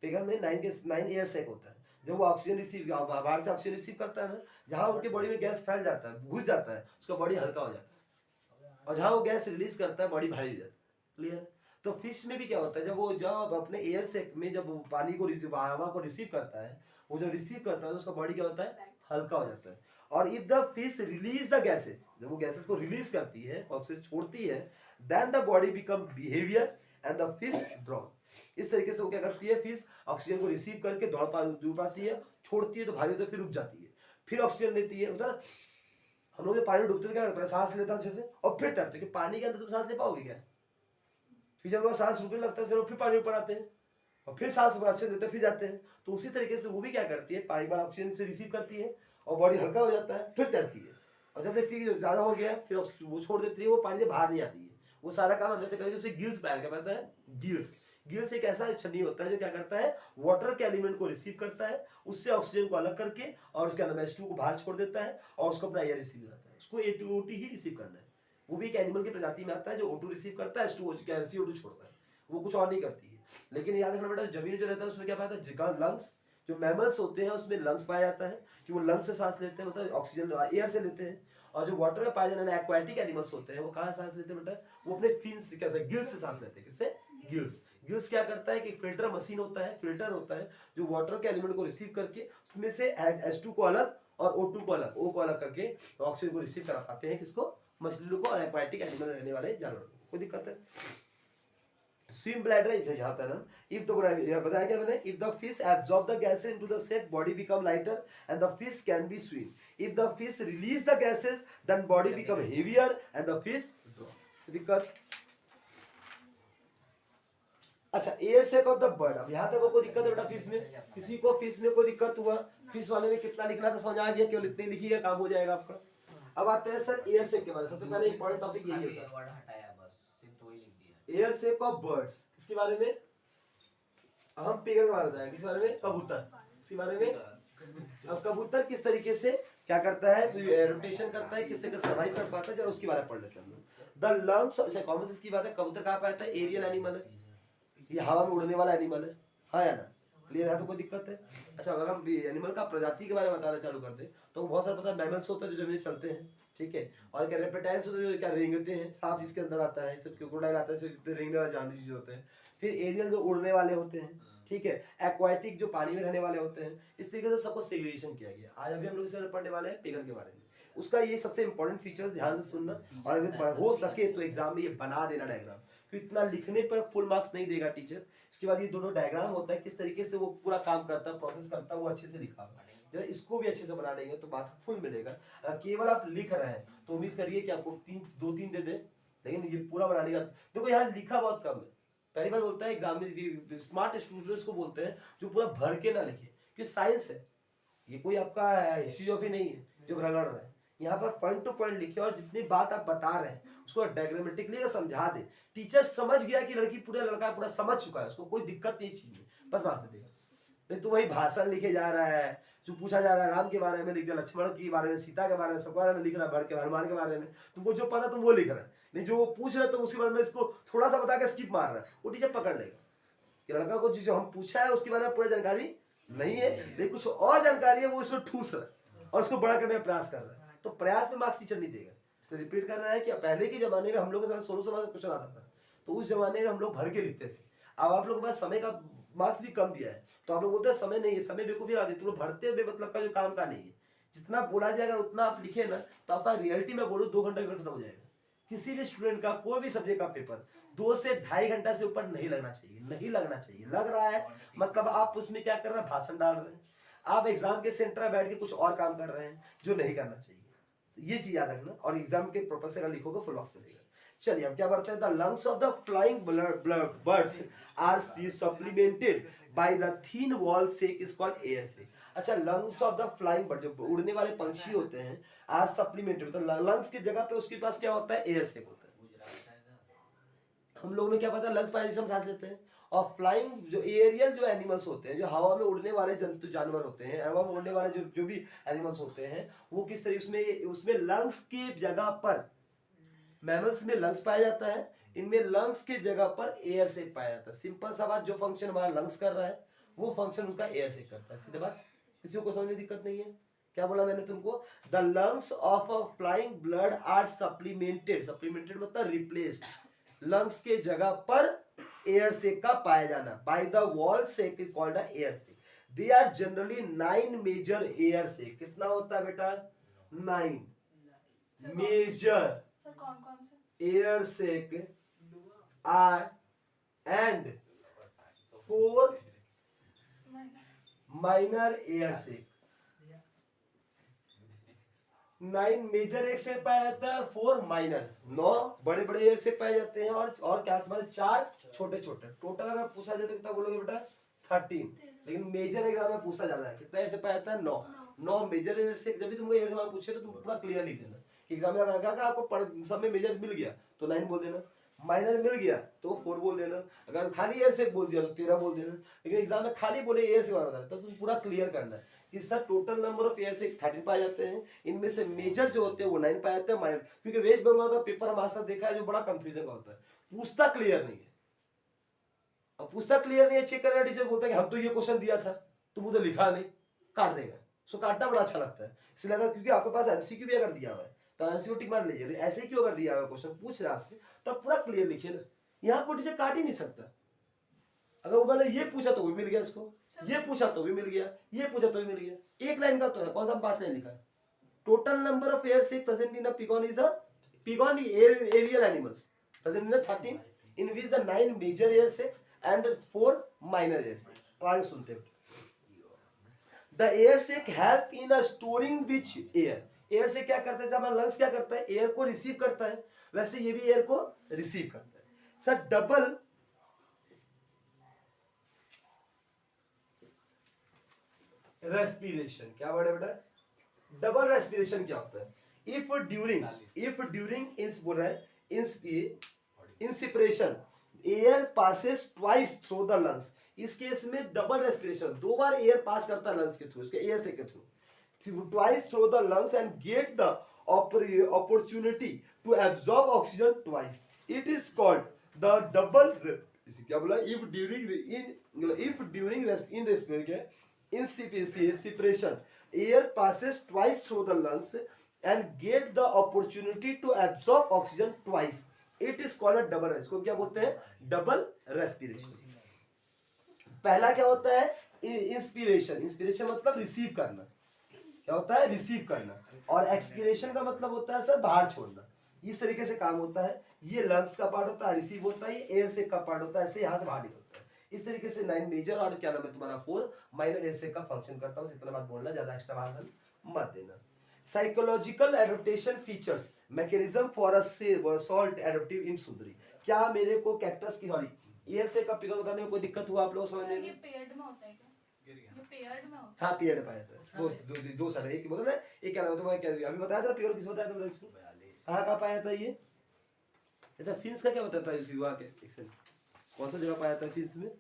Speaker 1: पेगन में 9 एयर सैक होता है। जब वो ऑक्सीजन रिसीव बाहर से ऑक्सीजन रिसीव करता है ना, जहां उनके बॉडी में गैस फैल जाता है, घुस जाता है, उसका बॉडी हल्का हो जाता है, और जहां वो गैस रिलीज करता है बॉडी भारी हो जाता है। क्लियर। तो फिश में भी क्या होता है, जब अपने एयर सैक में जब वो पानी को रिसीव, हवा को रिसीव करता है, वो जब रिसीव करता है तो उसका बॉडी क्या होता है, हल्का हो जाता है। और if the fish release the gases, जब वो गैसेस को रिलीज करती है, ऑक्सीजन छोड़ती है, then the body become behaviour and the fish drown. इस तरीके से वो क्या करती है, फिश ऑक्सीजन को रिसीव करके दौड़ पाती है, छोड़ती है तो भारी होती है, फिर रुक जाती है, फिर ऑक्सीजन लेती है, होता है ना। हम लोग पानी में डूबते तो क्या करते हैं, सांस लेता है अच्छे से और फिर तैरते, कि पानी के अंदर तुम सांस ले पाओगे क्या, फिर जब सांस रुकने लगता है फिर फिर पानी ऊपर आते हैं और फिर सांस अच्छे लेते हैं, फिर जाते हैं। तो उसी तरीके से वो भी क्या करती है, पानी बार ऑक्सीजन से रिसीव करती है और बॉडी हल्का हो जाता है, फिर तैरती है, और जब देखती है ज्यादा हो गया फिर वो छोड़ देती है, वो पानी से बाहर नहीं आती है, वो सारा काम अंदर से करके उसमें गिल्स पाया क्या पता है, गिल्स। गिल्स एक ऐसा छन्नी होता है जो क्या करता है, वाटर के एलिमेंट को रिसीव करता है, उससे ऑक्सीजन को अलग करके और उसके अंदर H2 को बाहर छोड़ देता है और उसको अपना एयर रिसीव करता है। उसको O2 ही रिसीव करना है। वो भी एक एनिमल की प्रजाति में आता है जो O2 रिसीव करता है, H2O CO2 छोड़ता है, वो कुछ और नहीं करती है। लेकिन याद रखना बेटा, जमीन जो रहता है उसमें क्या पाया जाता है, लंग्स। जो मैमल्स होते हैं उसमें लंग्स पाया जाता है, कि वो लंग्स से सांस लेते हैं, मतलब ऑक्सीजन एयर से लेते हैं। और जो वाटर में पाए जाने वाले एक्वाटिक एनिमल्स होते हैं वो कहाँ सांस लेते हैं बेटा, वो अपने फिन्स से, कैसे, गिल्स से सांस लेते हैं। किससे, गिल्स। गिल्स क्या करता है कि फिल्टर मशीन होता है, फिल्टर होता है जो वाटर के एलिमेंट को रिसीव करके उसमें से H2 को अलग और O2 को अलग, O को अलग करके ऑक्सीजन को रिसीव करा पाते हैं। किसको, मछलियों को और एक्वाटिक एनिमल रहने वाले जानवरों को। कोई दिक्कत है। स्विम ब्लैडर इसे यहाँ था ना, इफ द बताया क्या मैंने, if the fish absorb the gases into the sac, body become lighter and the fish can be swim. If the fish release the gases, then body become heavier and the fish drop. दिक्कत। अच्छा, air sac of the bird, अब यहाँ तक कोई दिक्कत है बेटा fish में, किसी को फिश में कोई दिक्कत हुआ, फिश वाले में कितना लिखना था समझ आ गया, केवल इतने लिखिएगा काम हो जाएगा आपका। अब आते हैं सर एयर सैक के बारे में। सबसे पहले इंपॉर्टेंट टॉपिक यही होता है, एयर सैक ऑफ बर्ड्स। इसके बारे में हम पेगर के बारे में बताएंगे, किस बारे में, कबूतर, इसके बारे में। अब कबूतर किस तरीके से क्या करता है, रोटेशन करता है, किस तरह सर्वाइव कर पाता है, जरा उसके बारे में पढ़ लेते हैं हम लोग। द लंग्स, अच्छा कॉमन सेंस की बात है, कबूतर कहाँ पाता है, एरियल एनिमल है, ये हवा में उड़ने वाला एनिमल है, हाँ या ना, क्लियर है, तो कोई दिक्कत है। अच्छा, अगर हम एनिमल का प्रजाति के बारे में बताना चालू करते हैं तो बहुत सारा पता है, मैमल्स होता है जो जमीन चलते हैं, ठीक है, और क्या रेप्टाइल्स होते हैं जो क्या रेंगते हैं, सांप जिसके अंदर आता है, सब क्रोकोडाइल आता है, जितने रेंगने वाले जानवर चीज होते हैं। फिर एरियल जो उड़ने वाले होते हैं, ठीक है, एक्वाटिक जो पानी में रहने वाले होते हैं। इस तरीके से सबको सेग्रीगेशन किया गया। आज अभी हम लोग इसे पढ़ने वाले हैं पेगर के बारे में। उसका ये सबसे इंपॉर्टेंट फीचर ध्यान से सुनना, और अगर हो सके तो एग्जाम में ये बना देना डायग्राम, क्योंकि इतना लिखने पर फुल मार्क्स नहीं देगा टीचर। इसके बाद ये दोनों डायग्राम होता है, किस तरीके से वो पूरा काम करता है, प्रोसेस करता है, वो अच्छे से लिखा हुआ है। जरा इसको भी अच्छे से बना लेंगे तो मार्क्स फुल मिलेगा। अगर केवल आप लिख रहे हैं तो उम्मीद करिए कि आपको 2-3 दे दे, लेकिन ये पूरा बनाने का देखो यहाँ लिखा बहुत कम है। पहली बार बोलता है एग्जाम में स्मार्ट स्टूडेंट्स को बोलते हैं जो पूरा भर के ना लिखे, क्योंकि साइंस है, ये कोई आपका हिस्ट्री जो भी नहीं है जो रगड़ रहे हैं। यहाँ पर पॉइंट टू पॉइंट लिखे और जितनी बात आप बता रहे हैं उसको डायग्रामेटिकली समझा दे। टीचर समझ गया कि लड़की पूरा लड़का पूरा समझ चुका है, उसको कोई दिक्कत नहीं चीज में, बस मार्क्स दे देगा। नहीं तो वही भाषण लिखे जा रहा है, जो पूछा जा रहा है राम के बारे में लिख दिया, लक्ष्मण के बारे में, सीता के बारे में, सब बारे में लिख रहा है, भर के हनुमान के बारे में, तुमको जो पता तुम वो लिख रहा है, नहीं जो वो पूछ रहे तो उसके बारे में इसको थोड़ा सा बता के स्किप मार रहा है, वो टीचर पकड़ लेगा कि लड़का को जो हम पूछा है उसके बारे में पूरी जानकारी नहीं है, लेकिन कुछ और जानकारी है वो इसमें ठूस रहा है और उसको बड़ा करने का प्रयास कर रहा है। तो प्रयास में मार्क्स टीचर नहीं देगा। इसलिए रिपीट कर रहा है कि पहले के जमाने में हम लोग 16 मार्क्स क्वेश्चन आता था, तो उस जमाने में हम लोग भर के लिखते थे। अब आप लोगों के पास समय का मार्क्स भी कम दिया है तो आप लोग बोलते हैं समय नहीं है, समय बेवकूफी आती है, तुम लोग भरते हुए मतलब का जो काम का नहीं है। जितना बोला जाएगा उतना आप लिखे ना तो आपका रियलिटी में बोलो 2 घंटे में खत्म हो जाएगा। किसी भी स्टूडेंट का कोई भी सब्जेक्ट का पेपर 2 से 2.5 घंटा से ऊपर नहीं लगना चाहिए, नहीं लगना चाहिए। लग रहा है मतलब आप उसमें क्या कर रहे हैं, भाषण डाल रहे हैं, आप एग्जाम के सेंटर में बैठ के कुछ और काम कर रहे हैं जो नहीं करना चाहिए। ये चीज याद रखना और एग्जाम के पर्पस से अगर लिखोगे फुल मार्क्स मिलेगा। चलिए हम क्या पढ़ते हैं, the lungs of the flying birds are supplemented by the thin wall sac is called air sac. अच्छा, lungs of the flying bird जो उड़ने वाले पंछी होते हैं आर सप्लीमेंटेड, मतलब लंग्स की जगह पे उसके पास क्या होता है, एयर सेक होता है। हम लोगों में क्या पता है लंग्स पाए जिससे हम सांस लेते हैं, और फ्लाइंग जो एरियल जो एनिमल्स होते हैं, जो हवा में उड़ने वाले जंतु जानवर होते हैं, हवा में उड़ने वाले जो भी एनिमल्स होते हैं वो किस तरीके उसमें लंग्स की जगह पर, मैमल्स में लंग्स पाया जाता है, इनमें लंग्स की जगह पर एयर सेक पाया जाता है। सिंपल सा बात, जो फंक्शन हमारा लंग्स कर रहा है वो फंक्शन उसका एयर सेक करता है। सीधी बात, किसी को समझने दिक्कत नहीं है। क्या बोला मैंने तुमको, the lungs of a flying blood are supplemented, supplemented मतलब रिप्लेस्ड, लंग्स के जगह पर एयर सेक का पाया जाना, by the wall sac is called air sac. They are generally 9 major air sac. कितना होता है बेटा, 9 major air sac are and 4 minor air sac. 9 major air sac पाया जाता है, 4 माइनर, 9 बड़े बड़े एयर सेक पाए जाते हैं और क्या तुम्हारे 4 छोटे छोटे। टोटल अगर पूछा जाए तो कितना बोलोगे बेटा, 13, लेकिन मेजर एग्जाम में पूछा जाता है कितना एयर सेक पाया जाता है, 9 मेजर एयर सेक। जब भी तुमको एयर सेक पूछे तो तुम पूरा क्लियर लिख देना। एग्जाम में अगर आपको सब में मेजर मिल गया तो 9 बोल देना, माइनर मिल गया तो 4 बोल देना, अगर खाली एयर सेक बोल दिया तो 13 बोल देना। लेकिन एग्जाम में खाली बोले एयर सेक बता तो तुम पूरा क्लियर करना है कि sir total number of air sac 13 पाए जाते हैं, इनमें से मेजर जो होते हैं वो 9 पाए जाते हैं, माइनर। क्योंकि वेस्ट बंगाल का पेपर हमारे साथ देखा है जो बड़ा कंफ्यूजन का होता है, पूछता क्लियर नहीं है। अब पूछता क्लियर नहीं है, चेक करना, टीचर बोलता है कि हम तो ये क्वेश्चन दिया था, तुम उधर लिखा नहीं, काट देगा। सो काटना बड़ा अच्छा लगता है, इसलिए अगर क्योंकि आपके पास एमसीक्यू भी अगर दिया हुआ है तो एमसीक्यू टिक मार लीजिए। ऐसे क्यों अगर दिया हुआ क्वेश्चन पूछ रहा है आपसे तो आप पूरा क्लियर लिखिए ना, यहाँ को टीचर काट ही नहीं सकता। अगर वो मैंने ये पूछा तो भी मिल गया इसको, ये पूछा तो भी मिल गया, ये पूछा तो भी मिल गया, एक लाइन का तो है, कौन सा 5 लाइन लिखा है। Total number of air sac present in a pigeon is a pigeon aerial animals present in 13 in which the 9 major air sacs and 4 minor air sacs। आगे सुनते हैं, the air sac help in a storing which air, air से क्या करता है, जब हमारा lungs क्या करता है, एयर को रिसीव करता है, वैसे ये भी एयर को रिसीव करता है। सर डबल रेस्पिरेशन, क्या वर्ड है बेटा, डबल रेस्पिरेशन क्या होता है, इफ ड्यूरिंग इंस बोल रहा है inspiration air passes twice through the lungs, इस केस में डबल रेस्पिरेशन, 2 बार एयर पास करता है लंग्स के थ्रू, इसके एयर से के through, twice through the lungs and get the opportunity to absorb oxygen twice, it is called the double. क्या बोला, if during in inspiration air passes twice through the lungs and get the opportunity to absorb oxygen twice, it is called a double, इसको क्या बोलते हैं, double respiration. पहला क्या होता है, इंस्पिरेशन, इंस्पिरेशन मतलब रिसीव करना, क्या होता है, रिसीव करना, और एक्सपिरेशन का मतलब होता है सर बाहर छोड़ना। इस तरीके से काम होता है, ये लंग्स का पार्ट होता है, रिसीव होता है, ये एयर से का पार्ट होता है, ऐसे यहाँ से बाहर निकलता है। इस तरीके से 9 मेजर और क्या नाम है तुम्हारा 4 माइनर एयर सैक का फंक्शन करता है। बस इतना बात बोलना, ज्यादा एक्स्ट्रा बात मत देना। Psychological adaptation features mechanism for a salt adaptive in sundari. क्या मेरे को कैक्टस की सॉरी एयर सैक का पिकल बताने में कोई दिक्कत हुआ आप लोग समझने में?
Speaker 2: ये पेयर्ड में होता है क्या? ये पेयर्ड में होता है?
Speaker 1: हाँ पेयर्ड पाया था, दो साइड, एक बोलो ना, एक क्या नाम है तुम्हारा, क्या अभी बताया था पेयर, किस बताया था इसको, कहाँ पाया था ये? अच्छा फिंस का क्या बताता है इसकी वहाँ के एक सेकंड, कौन सा जगह पाया था फिंस में?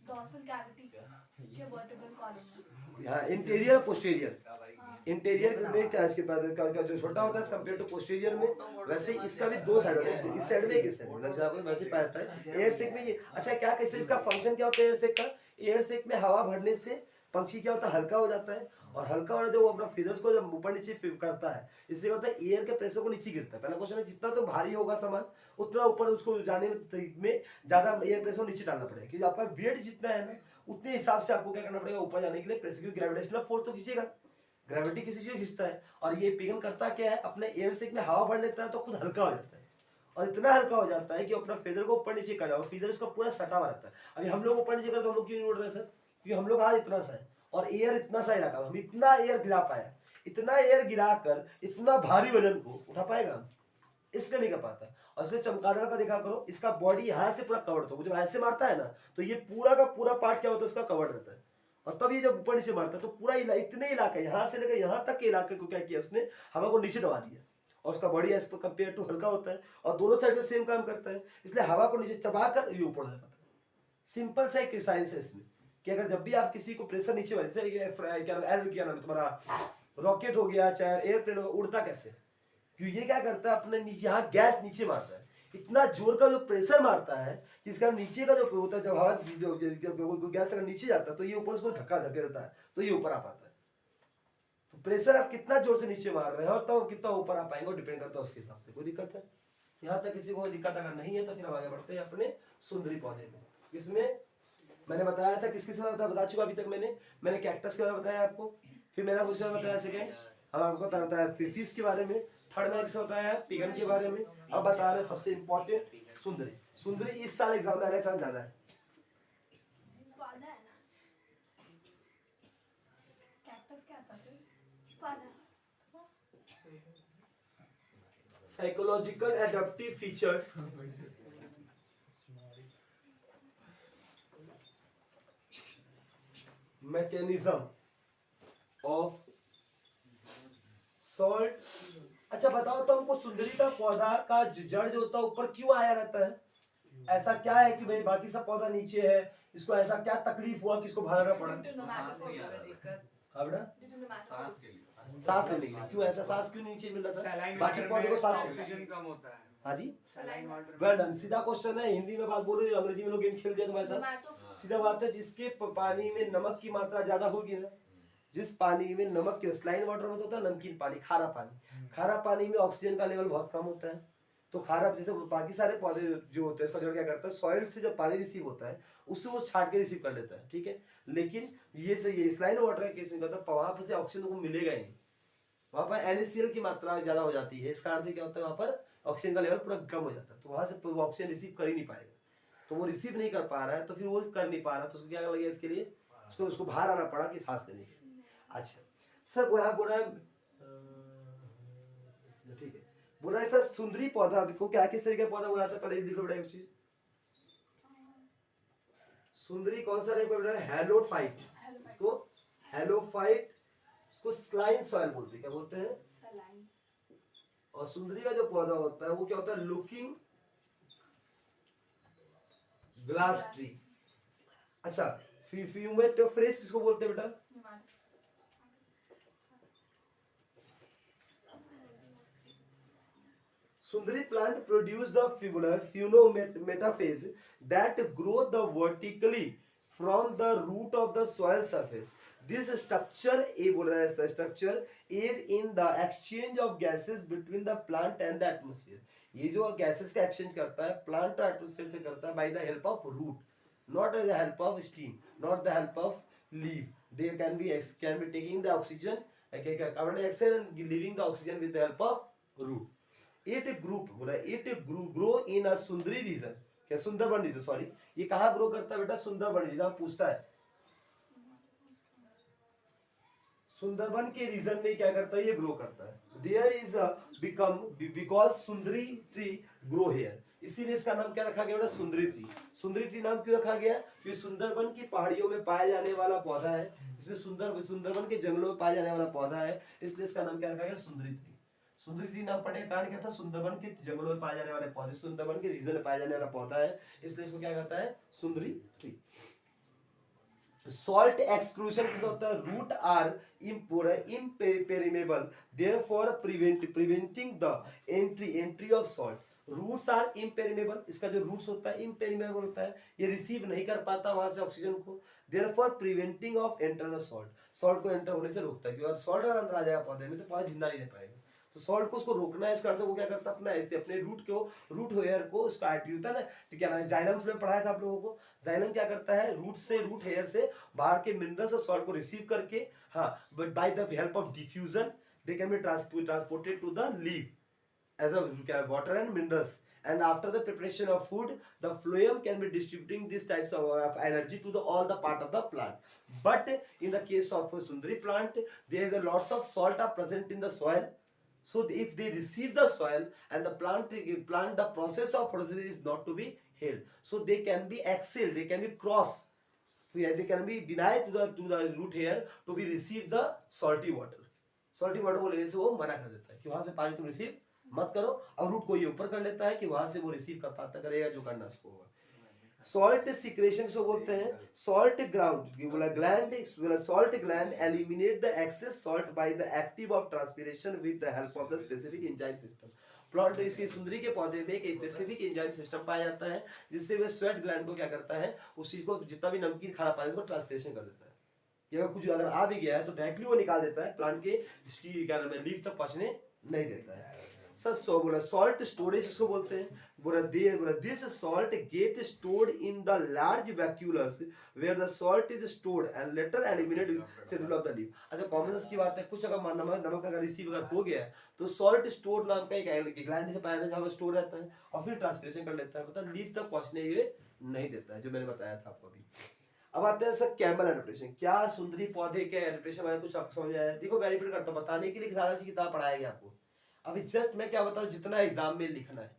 Speaker 2: डॉर्सल कैविटी के वर्टेब्रल कॉलम में।
Speaker 1: हाँ इंटीरियर पोस्टीरियर, इंटीरियर में क्या इसके पास का जो छोटा होता है कंपेयर टू पोस्टीरियर में, वैसे इसका भी दो साइड होता है, इस साइड में इस साइड में, लग वैसे पाया था एयर सेक में ये। अच्छा क्या कैसे इसका फंक्शन क्या होता है एयर सेक का? एयर सेक में हवा भरने से पंछी क्या होता है, हल्का हो जाता है, और हल्का होने से वो अपना फीदर्स को जब ऊपर नीचे करता है, इससे क्या होता है एयर के प्रेशर को नीचे गिरता है। पहला क्वेश्चन है जितना तो भारी होगा सामान उतना ऊपर उसको जाने में ज्यादा एयर प्रेशर नीचे डालना पड़ेगा, क्योंकि आपका वेट जितना है ना उतने हिसाब से आपको क्या करना पड़ेगा ऊपर जाने के लिए प्रेशर, क्योंकि ग्रेविटेशनल फोर्स तो खींचेगा, ग्रेविटी किसी चीज को खींचता है। और ये पिघल करता क्या है, अपने एयर सेक में हवा भर लेता है तो खुद हल्का हो जाता है, और इतना हल्का हो जाता है कि अपना फेदर को ऊपर नीचे कर रहा है, फेदर इसका पूरा सटा हुआ रहता है। अभी हम लोग ऊपर नीचे करते तो हम लोग क्यों नहीं उड़ रहे सर? क्योंकि हम लोग आज इतना सा है और एयर इतना सा ही रखा, हम इतना एयर गिरा पाया, इतना एयर गिरा कर इतना भारी वजन को उठा पाएगा हम? इसलिए नहीं कर पाता। और इसलिए चमगादड़ का देखा करो, इसका बॉडी यहाँ से पूरा कवर्ड होता है, जब ऐसे मारता है ना तो ये पूरा का पूरा पार्ट क्या होता है, उसका कवर्ड रहता है, और तब ये जब ऊपर नीचे मारता है तो पूरा इतने इलाके यहाँ से लेकर यहाँ तक के इलाके को क्या किया उसने, हवा को नीचे दबा दिया, और उसका body as per compare to हल्का होता है और दोनों साइड से सेम काम करता है, इसलिए हवा को नीचे चबा कर ये ऊपर जाता है। सिंपल सा एक साइंस है इसमें कि अगर जब भी आप किसी को प्रेशर नीचे जैसे क्या नाम है तुम्हारा रॉकेट हो गया चाहे एयरप्लेन हो गया, उड़ता कैसे? क्योंकि ये क्या करता है अपने नीचे यहाँ गैस नीचे मारता है, इतना जोर का जो प्रेशर मारता है इसका नीचे का जो होता है, जब हवा जो गैस अगर नीचे जाता है तो ये ऊपर उसको धक्का धकेलता है तो ये ऊपर आ पाता है। तो प्रेशर आप कितना जोर से नीचे मार रहे हैं और तब कितना ऊपर आ पाएंगे डिपेंड करता है उसके हिसाब से। कोई दिक्कत है यहाँ तक? किसी को दिक्कत अगर नहीं है तो फिर हम आगे बढ़ते हैं अपने सुंदरी पौधे में। इसमें मैंने बताया था किस बता चुका अभी तक, मैंने कैक्टस के बारे में बताया आपको, फिर मैंने कुछ बताया सेकेंड, हम आपको बताया फिश के बारे में, थर्ड मैंने किसे बताया पिगन के बारे में, अब बता रहे सबसे इंपॉर्टेंट सुंदरी। सुंदरी इस साल एग्जाम में आने चांस ज्यादा है। Psychological adaptive features mechanism of salt. अच्छा बताओ तो हमको सुंदरी का पौधा का जड़ जो होता है ऊपर क्यों आया रहता है? ऐसा क्या है कि भाई बाकी सब पौधा नीचे है, इसको ऐसा क्या तकलीफ हुआ कि इसको भागना पड़ा? सांस लेने के लिए। क्यों ऐसा सांस क्यों नीचे मिल रहा था? बाकी पौधे को सांस
Speaker 3: ऑक्सीजन कम होता है।
Speaker 1: हाँ जी
Speaker 3: सलाइन वाटर।
Speaker 1: वेल डन, सीधा क्वेश्चन है, हिंदी में बात बोल रही है, अंग्रेजी में लोग गेम खेल दिया तुम्हारे साथ। सीधा बात है, जिसके पानी में नमक की मात्रा ज्यादा होगी ना, जिस पानी में नमक की, स्लाइन वाटर में तो होता है नमकीन पानी, खारा पानी, खारा पानी में ऑक्सीजन का लेवल बहुत कम होता है। तो खारा जैसे बाकी सारे पौधे जो होते हैं उसका जड़ क्या करता है, सॉइल से जब पानी रिसीव होता है उससे वो छाट के रिसीव कर लेता है, ठीक है। लेकिन ये स्लाइन वाटर का केस में क्या होता है, वहां पर से ऑक्सीजन को मिलेगा ही नहीं, वहां पर NaCl की मात्रा ज्यादा हो जाती है, इस कारण से क्या होता है वहां पर ऑक्सीजन का लेवल पूरा कम हो जाता है, तो वहां से वो ऑक्सीजन रिसीव कर ही नहीं पाएगा। तो वो रिसीव नहीं कर पा रहा है तो फिर वो कर नहीं पा रहा, तो उसको क्या लगेगा इसके लिए, उसको बाहर आना पड़ा कि सांस लेने के लिए। अच्छा सर बोला ठीक है, बोला है सर सुंदरी पौधा को क्या किस तरीके का पौधा बोला था, पहले देखो बेटा एक चीज, सुंदरी कौन सा टाइप का बेटा? हेलोफाइट, इसको हेलोफाइट, इसको स्लाइन सॉइल बोलते हैं, क्या बोलते हैं? और सुंदरी का जो पौधा होता है वो क्या होता है? Looking glass tree. अच्छा फ्यूमेट फ्रेश किसको बोलते हैं बेटा? Sundari plant produce the phenometaphyse that grow the vertically from the root of the soil surface. This structure aid in the exchange of gases between the plant and the atmosphere. ये जो gases का exchange करता है plant और atmosphere से करता है by the help of root, not by the help of stem, not the help of leaf. They can be taking the oxygen, carbon dioxide and leaving the oxygen with the help of root. It grow in a Sundari region. क्या Sundarban reason, sorry, ये कहाँ grow करता है बेटा? Sundarban reason. पूछता है सुंदरबन के reason में क्या करता है? ये ग्रो करता है। There is become because Sundari tree grow hair, इसीलिए इसका नाम क्या रखा गया बेटा? सुंदरी ट्री। सुंदरी ट्री नाम क्यों रखा गया? क्योंकि सुंदरबन की पहाड़ियों में पाया जाने वाला पौधा है, इसमें सुंदरबन के जंगलों में पाया जाने वाला पौधा है, इसलिए इसका नाम क्या रखा गया? सुंदरी ट्री। सुंदरी ट्री नाम पड़ने का कारण क्या था? सुंदरबन के जंगलों में पाए जाने वाले पौधे, सुंदरबन के रीजन में पाया जाने वाला पौधा है, इसलिए इसको क्या कहता है? सुंदरी ट्री। सॉल्ट एक्सक्लूजन किसका होता है? Root are impermeable, therefore preventing the entry of salt. Roots are impermeable, इसका जो रूट्स होता है impermeable होता है, ये रिसीव नहीं कर पाता वहां से ऑक्सीजन को, therefore preventing of enter the salt, salt को एंटर होने से रोकता है, क्योंकि सॉल्ट अगर अंदर आ जाएगा पौधे में तो पौधा जिंदा नहीं रह पाएगा। तो सॉल्ट को उसको रोकना है, इसका अर्थ वो क्या करता है? अपना ऐसे अपने रूट हेयर को, उसका आर्टरी होता है ना, क्या नाम है, जाइलम में पढ़ाया था आप लोगों को। जाइलम क्या करता है? रूट हेयर से बाहर के मिनरल्स और सॉल्ट को रिसीव करके, हाँ, but by the help of diffusion they can be transported to the leaf as a water and minerals, and after the preparation of food the phloem can be distributing these types of energy to all the part of the plant. But in the case of a sundari plant, there is a lots of salt are present in the soil, so if they receive the soil and the plant the process of photosynthesis is not to be held, so they can be exhaled, they can be crossed, they can be denied to the root hair to be receive the salty water को लेने से वो मना कर देता है कि वहां से पानी तुम रिसीव मत करो, और रूट को ये ऊपर कर लेता है कि वहां से वो रिसीव कर पाता करेगा जो करना उसको होगा। सॉल्ट सिक्रेशन से बोलते हैं, salt gland eliminate the excess salt by the active of transpiration with the help of the specific enzyme system. Plant इसी सुंदरी के पौधे में एक स्पेसिफिक एंजाइम सिस्टम पाया जाता है, जिससे वह स्वेट ग्लैंड को क्या करता है? उस चीज को, जितना भी नमकीन खाना पानी उसको ट्रांसपिरेशन कर देता है। अगर कुछ अगर आ भी गया है तो डायरेक्टली वो निकाल देता है, प्लांट के इसकी क्या नाम है, लीफ तक पहुंचने नहीं देता है। सर बोला सॉल्ट स्टोरेज इसको बोलते हैं, बोला this salt get stored in the large vacuoles where the salt is stored and later eliminated schedule of the leaf. अच्छा, कॉमन सेंस की बात है, कुछ अगर नमक अगर रिसीव अगर हो गया है तो सॉल्ट स्टोर्ड नाम का एक ग्लैंड से पाया जाता है जहां पर स्टोर रहता है, और फिर ट्रांसपिरेशन कर लेता है, मतलब लीफ तक पहुंचने ये नहीं देता है, जो मैंने बताया था आपको अभी। अब आते हैं सर कैमल एडाप्टेशन। क्या सुंदरी पौधे के एडाप्टेशन में कुछ आपको समझ आया? देखो मैं रिपीट करता हूं, बताने के लिए सारा चीज किताब पढ़ाया गया आपको, अभी जस्ट मैं क्या बताऊं जितना एग्जाम में लिखना है।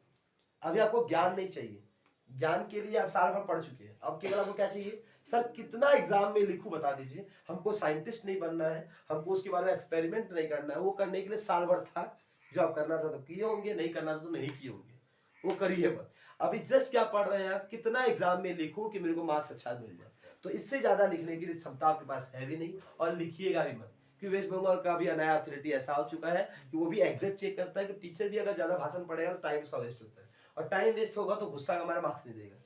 Speaker 1: अभी आपको ज्ञान नहीं चाहिए, ज्ञान के लिए आप साल भर पढ़ चुके हैं, अब केवल आपको क्या चाहिए? सर कितना एग्जाम में लिखूं बता दीजिए। हमको साइंटिस्ट नहीं बनना है, हमको उसके बारे में एक्सपेरिमेंट नहीं करना है, वो करने के लिए साल भर था, जो आप करना था तो किए होंगे, नहीं करना था तो नहीं किए होंगे, वो करिए मत। अभी जस्ट क्या पढ़ रहे हैं आप? कितना एग्जाम में लिखूं कि मेरे को मार्क्स अच्छा मिल जाए, तो इससे ज्यादा लिखने की क्षमता आपके पास है भी नहीं, और लिखिएगा भी मत, क्योंकि वेस्ट बंगाल का भी नया अथॉरिटी ऐसा हो चुका है कि वो भी एग्जैक्ट चेक करता है कि टीचर भी अगर ज्यादा भाषण पढ़ेगा तो टाइम उसका वेस्ट होता है, और टाइम वेस्ट होगा तो गुस्सा हमारा मार्क्स नहीं देगा।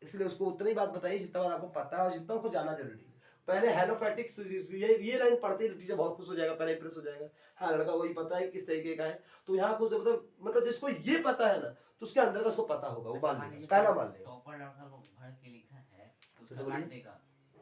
Speaker 1: इसलिए उसको उतनी ही बात बताइए जितना बात आपको पता है और जितना उसको जानना जरूरी है। पहले हेलोफैटिक्स ये लाइन पढ़ते ही टीचर बहुत खुश हो जाएगा, पहले इंप्रेस हो जाएगा, हाँ लड़का वही पता है किस तरीके का है। तो यहाँ कुछ मतलब जिसको ये पता है ना तो उसके अंदर का उसको पता होगा, वो मान लेगा, पहला मान लेगा।
Speaker 3: टॉपर लड़का को भर के लिखा है तो उसका काट देगा,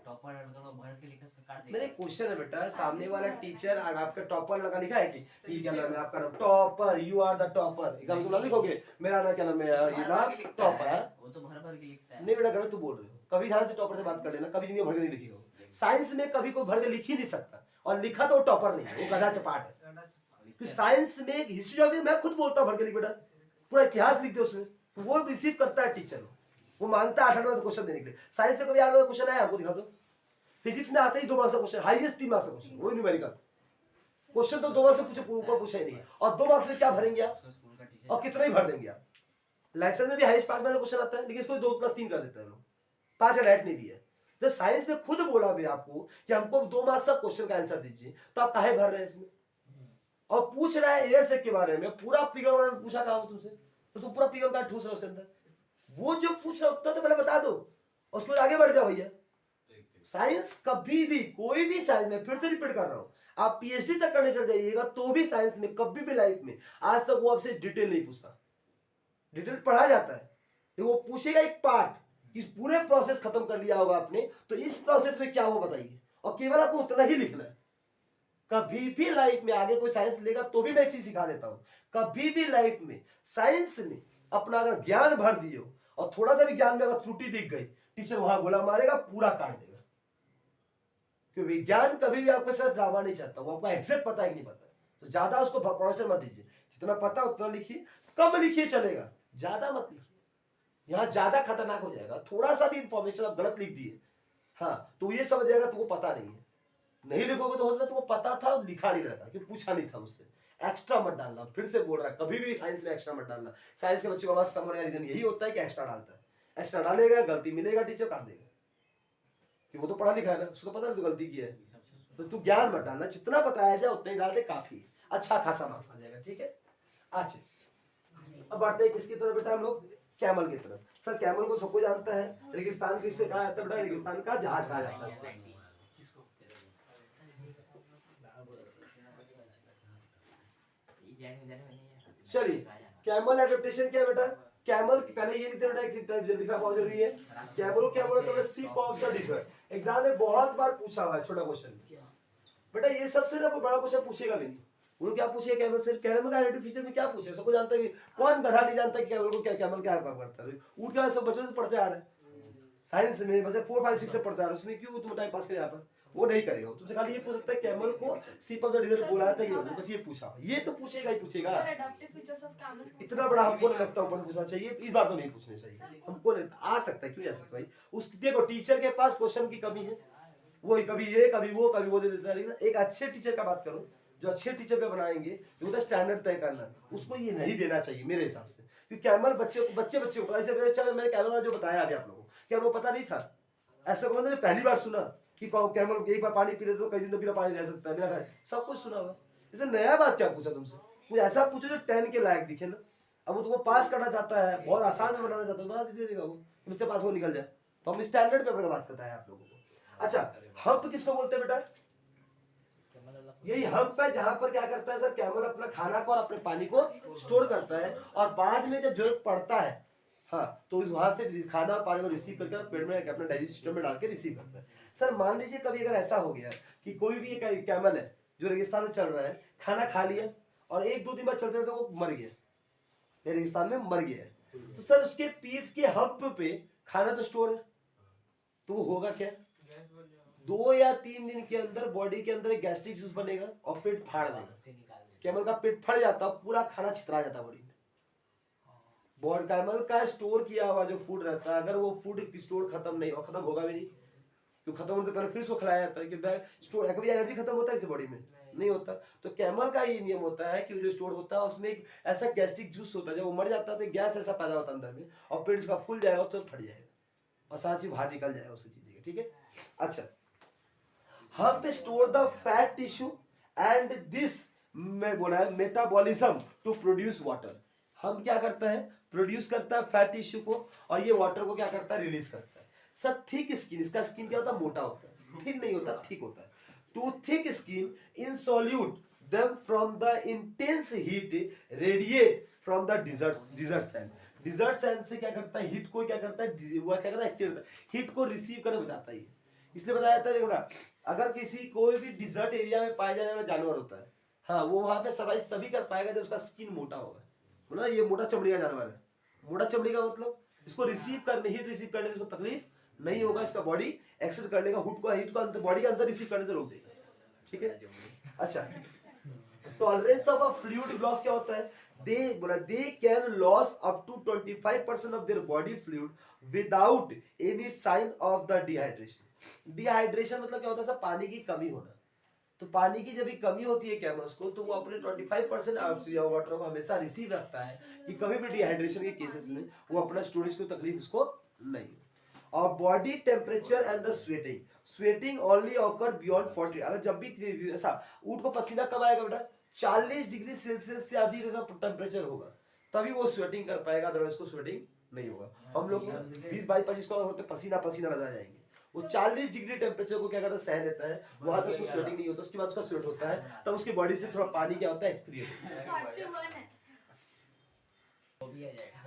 Speaker 3: टॉपर लड़का को भर के लिखा उसका काट देगा।
Speaker 1: मेरे क्वेश्चन है बेटा, सामने वाला टीचर आपका टॉपर लगा लिखा है कि क्या नाम है आपका? नाम topper, you are the topper. Exam को नाम लिखोगे, मेरा नाम क्या नाम है? ये नाम टॉपर है,
Speaker 3: वो तो भर भर के लिखता है।
Speaker 1: नहीं बेटा गलत तू बोल रहे हो, कभी ध्यान से टॉपर से बात कर लेना, कभी जिंदगी भर के नहीं लिखी हो। साइंस में कभी कोई भर के लिख ही नहीं सकता, और लिखा तो वो टॉपर नहीं है, वो गधा चपाट है। साइंस में हिस्ट्री ऑफ, मैं खुद बोलता हूँ भर के लिख बेटा, पूरा इतिहास लिख दे उसमें, वो रिसीव करता है टीचर, वो मांगता है 8 नंबर क्वेश्चन देने के लिए। साइंस से कभी 8 नंबर क्वेश्चन आया आपको? दिखा दो। फिजिक्स में आते ही 2 मार्क्स का क्वेश्चन, हाईएस्ट 3 मार्क्स का क्वेश्चन, वो न्यूमेरिकल क्वेश्चन तो 2 मार्क्स से ऊपर पूछा ही नहीं, और 2 मार्क्स से क्या भरेंगे आप, और कितना ही भर देंगे आप। लाइसेंस में भी हाईएस्ट 5 मार्क्स का क्वेश्चन आता है, लेकिन इसको 2+3 कर देता है लोग, 5 का डायरेक्ट नहीं दिया। जब साइंस ने खुद बोला भी आपको कि हमको 2 मार्क्स का क्वेश्चन का आंसर दीजिए, तो आप काहे भर रहे हैं इसमें? और पूछ रहा है एयर सेक के बारे में, पूरा फिगर बारे में पूछा कहा तुमसे, तो तुम पूरा फिगर का ठूस रहे हो उसके अंदर। वो जो पूछ रहा उत्तर तो पहले बता दो, उसके बाद आगे बढ़ जाओ भैया। साइंस कभी भी, कोई भी साइंस में, फिर से रिपीट कर रहा हूं, आप पीएचडी तक करने चल जाइएगा तो भी साइंस में कभी भी लाइफ में आज तक वो आपसे डिटेल नहीं पूछता। डिटेल पढ़ा जाता है, वो पूछेगा एक पार्ट कि पूरे प्रोसेस खत्म कर लिया होगा आपने, तो इस प्रोसेस में क्या हुआ बताइए, और केवल आपको उतना ही लिखना है। कभी भी लाइफ में आगे कोई साइंस लेगा तो भी मैं एक चीज सिखा देता हूं, कभी भी लाइफ में साइंस में अपना अगर ज्ञान भर दिए और थोड़ा सा भी ज्ञान में अगर त्रुटि दिख गई, टीचर वहां गोला मारेगा, पूरा काट देगा। क्योंकि विज्ञान कभी भी आपके साथ ड्रामा नहीं चाहता, वो आपको एग्जैक्ट पता है कि नहीं पता, तो ज्यादा उसको प्रवचन मत दीजिए, जितना पता उतना लिखिए, कम लिखिए चलेगा, ज्यादा मत लिखिए, यहाँ ज्यादा खतरनाक हो जाएगा। थोड़ा सा भी इंफॉर्मेशन आप गलत लिख दिए, हाँ, तो ये समझ जाएगा तुमको पता नहीं है। नहीं लिखोगे तो हो सकता है तुमको पता था, लिखा नहीं रहता, क्योंकि पूछा नहीं था मुझसे। एक्स्ट्रा मत डालना, फिर से बोल रहा है, कभी भी साइंस में एक्स्ट्रा मत डालना। साइंस के बच्चों का मार्क्स कम होने का रीजन यही होता है कि एक्स्ट्रा डालता है। एक्स्ट्रा डालेगा, गलती मिलेगा, टीचर काट देगा, कि वो तो पढ़ा लिखा है ना, उसको पता है तो गलती की है। तो तू ज्ञान मत डालना, जितना बताया जाए उतना ही डाल दे, काफी अच्छा खासा मार्क्स आ जाएगा। ठीक है, अच्छा अब बढ़ते हैं किसकी तरफ बेटा, हम लोग कैमल की तरफ। सर कैमल को सबको जानता है, रेगिस्तान किससे कहा जाता है बेटा, रेगिस्तान का जहाज कहा जाता है। चलिए कैमल एडेप्टेशन क्या है बेटा, कैमल पहले ये लिखते बेटा, लिखना बहुत जरूरी है। कैमल को क्या बोलते हैं, ship of the dessert. Exam में बहुत बार पूछा हुआ है, छोटा क्वेश्चन बेटा, ये सबसे ना बड़ा क्वेश्चन पूछेगा भी नहीं। वो क्या पूछे कैमल से, कैमल का आइडेंटिटी फीचर में क्या पूछे, सबको जानता है कि कौन गधा नहीं जानता कि कैमल को क्या, कैमल क्या करता है। ऊँट का सब बचपन से पढ़ते आ रहे हैं, साइंस में बच्चे 4, 5, 6 से पढ़ते आ रहे हैं, उसमें क्यों तुम टाइम पास करें यहाँ पर, वो नहीं करेगा। तुमसे खाली ये पूछ सकता है कैमल को शिप ऑफ द डिजर्ट बोला था कि नहीं, बस ये पूछा, ये तो पूछेगा ही पूछेगा। इतना बड़ा हमको नहीं लगता ऊपर पूछना चाहिए, इस बार तो नहीं पूछना चाहिए हमको, नहीं आ सकता है, क्यों नहीं आ सकता भाई। उस देखो टीचर के पास क्वेश्चन की कमी है, वो कभी ये कभी वो दे देता है। लेकिन एक अच्छे टीचर का बात करो, जो अच्छे टीचर पे बनाएंगे, जो होता है स्टैंडर्ड तय करना, उसको ये नहीं देना चाहिए मेरे हिसाब से। क्योंकि कैमल बच्चे को पता, मैंने कैमल जो बताया अभी आप लोगों को, क्या वो पता नहीं था? ऐसा को मतलब पहली बार सुना कि कैमल एक बार पानी पी रहे तो कई दिन तो बिना पानी रह सकता है, बिना खाए, सब कुछ सुना हुआ। इसमें नया बात क्या पूछा तुमसे, कुछ ऐसा पूछो जो 10 के लायक दिखे ना। अब वो तुमको पास करना चाहता है, बहुत आसान में बनाना चाहता है, बना दीजिएगा वो, बच्चा पास हो निकल जाए। तो हम स्टैंडर्ड पेपर का बात करता है आप लोगों को। अच्छा, हम्प किसको बोलते हैं बेटा? यही हम्प है जहां पर क्या करता है सर, कैमल अपना खाना को और अपने पानी को स्टोर करता है, और बाद में जब जरूरत पड़ता है, हाँ, तो वहां से खाना और पानी को रिसीव करके पेट में अपने डाइजेस्ट सिस्टम में डाल के रिसीव करता है। सर मान लीजिए कभी अगर ऐसा हो गया कि कोई भी एक कैमल है जो रेगिस्तान में चल रहा है, खाना खा लिया और 1-2 दिन बाद चलते तो वो मर गया, रेगिस्तान में मर गया है, तो सर उसके पीठ के हम्प पे खाना तो स्टोर है, तो वो होगा क्या, 2 या 3 दिन के अंदर बॉडी के अंदर एक गैस्ट्रिक जूस बनेगा और पेट फाड़ देगा। कैमल का पेट फट जाता है, पूरा खाना छितरा जाता है बॉडी में। बॉडी कैमल का स्टोर किया हुआ जो फूड रहता है, अगर वो फूड स्टोर खत्म नहीं और खत्म होगा भी नहीं, तो खत्म होने से पहले फिर उसको खिलाया जाता है कि स्टोर, कभी एनर्जी खत्म होता है इस बॉडी में नहीं होता। तो कैमल का ये नियम होता है कि जो स्टोर होता है उसमें एक ऐसा गैस्ट्रिक जूस होता है, जब वो मर जाता है तो गैस ऐसा पैदा होता है अंदर में, और पेट इसका फूल जाएगा तो फट जाएगा और साथ ही बाहर निकल जाएगा उसकी चीजें। ठीक है, अच्छा, हम पे store the fat tissue and this मैं बोला है मेटाबॉलिज्म टू प्रोड्यूस वाटर। हम क्या करता है, प्रोड्यूस करता है फैट टिश्यू को, और ये वाटर को क्या करता है, रिलीज करता है। सर थिक स्किन, इसका स्किन क्या होता है, मोटा होता है, थिन नहीं होता, थिक होता है। Too thick skin insulate them from the intense heat radiate from the desert sand. Desert sand से क्या करता है, हीट को क्या करता है, वो क्या करता है, एक्सचेंज करता है, हीट को रिसीव करके बचाता है। इसलिए बताया जाता है देखो, अगर किसी कोई भी डिजर्ट एरिया में पाए जाने वाला जानवर होता है, हाँ, वो वहां पे सर्वाइव तभी कर पाएगा जब उसका स्किन मोटा होगा। बोला ये मोटा चमड़ी का जानवर है, मोटा चमड़ी का मतलब इसको रिसीव करने, हीट रिसीव करने में इसको तकलीफ नहीं होगा, इसका बॉडी एक्सेप्ट करने का, हीट को अंदर बॉडी के अंदर रिसीव करने से रोक देगा। ठीक है, अच्छा, tolerance of a fluid loss क्या होता है, they can lose up to 25% of their body fluid without any sign of the dehydration। Dehydration मतलब क्या होता है सर, पानी की कमी होना। तो पानी की जब भी कमी होती है कैमल्स को, तो वो अपने 25% ऑक्सीजन वाटर को हमेशा रिसीव रखता है कि कभी भी डिहाइड्रेशन के केसेस में वो अपना स्टोरेज को तकलीफ उसको नहीं। और body temperature and the sweating only occur beyond 40। अगर जब भी ऐसा ऊंट को पसीना कब आएगा बेटा, 40 डिग्री सेल्सियस से अधिक अगर टेम्परेचर होगा तभी वो स्वेटिंग कर पाएगा, अदरवाइज को स्वेटिंग नहीं होगा। हम लोग 20-22 को होते पसीना पसीना लगा जाएंगे, वो 40 डिग्री टेम्परेचर को क्या करता है, सहन लेता है, वहां तक उसको स्वेटिंग नहीं होता, उसके बाद उसका स्वेट होता है, तब उसकी बॉडी से थोड़ा पानी क्या होता है, एक्सक्रीट होता है।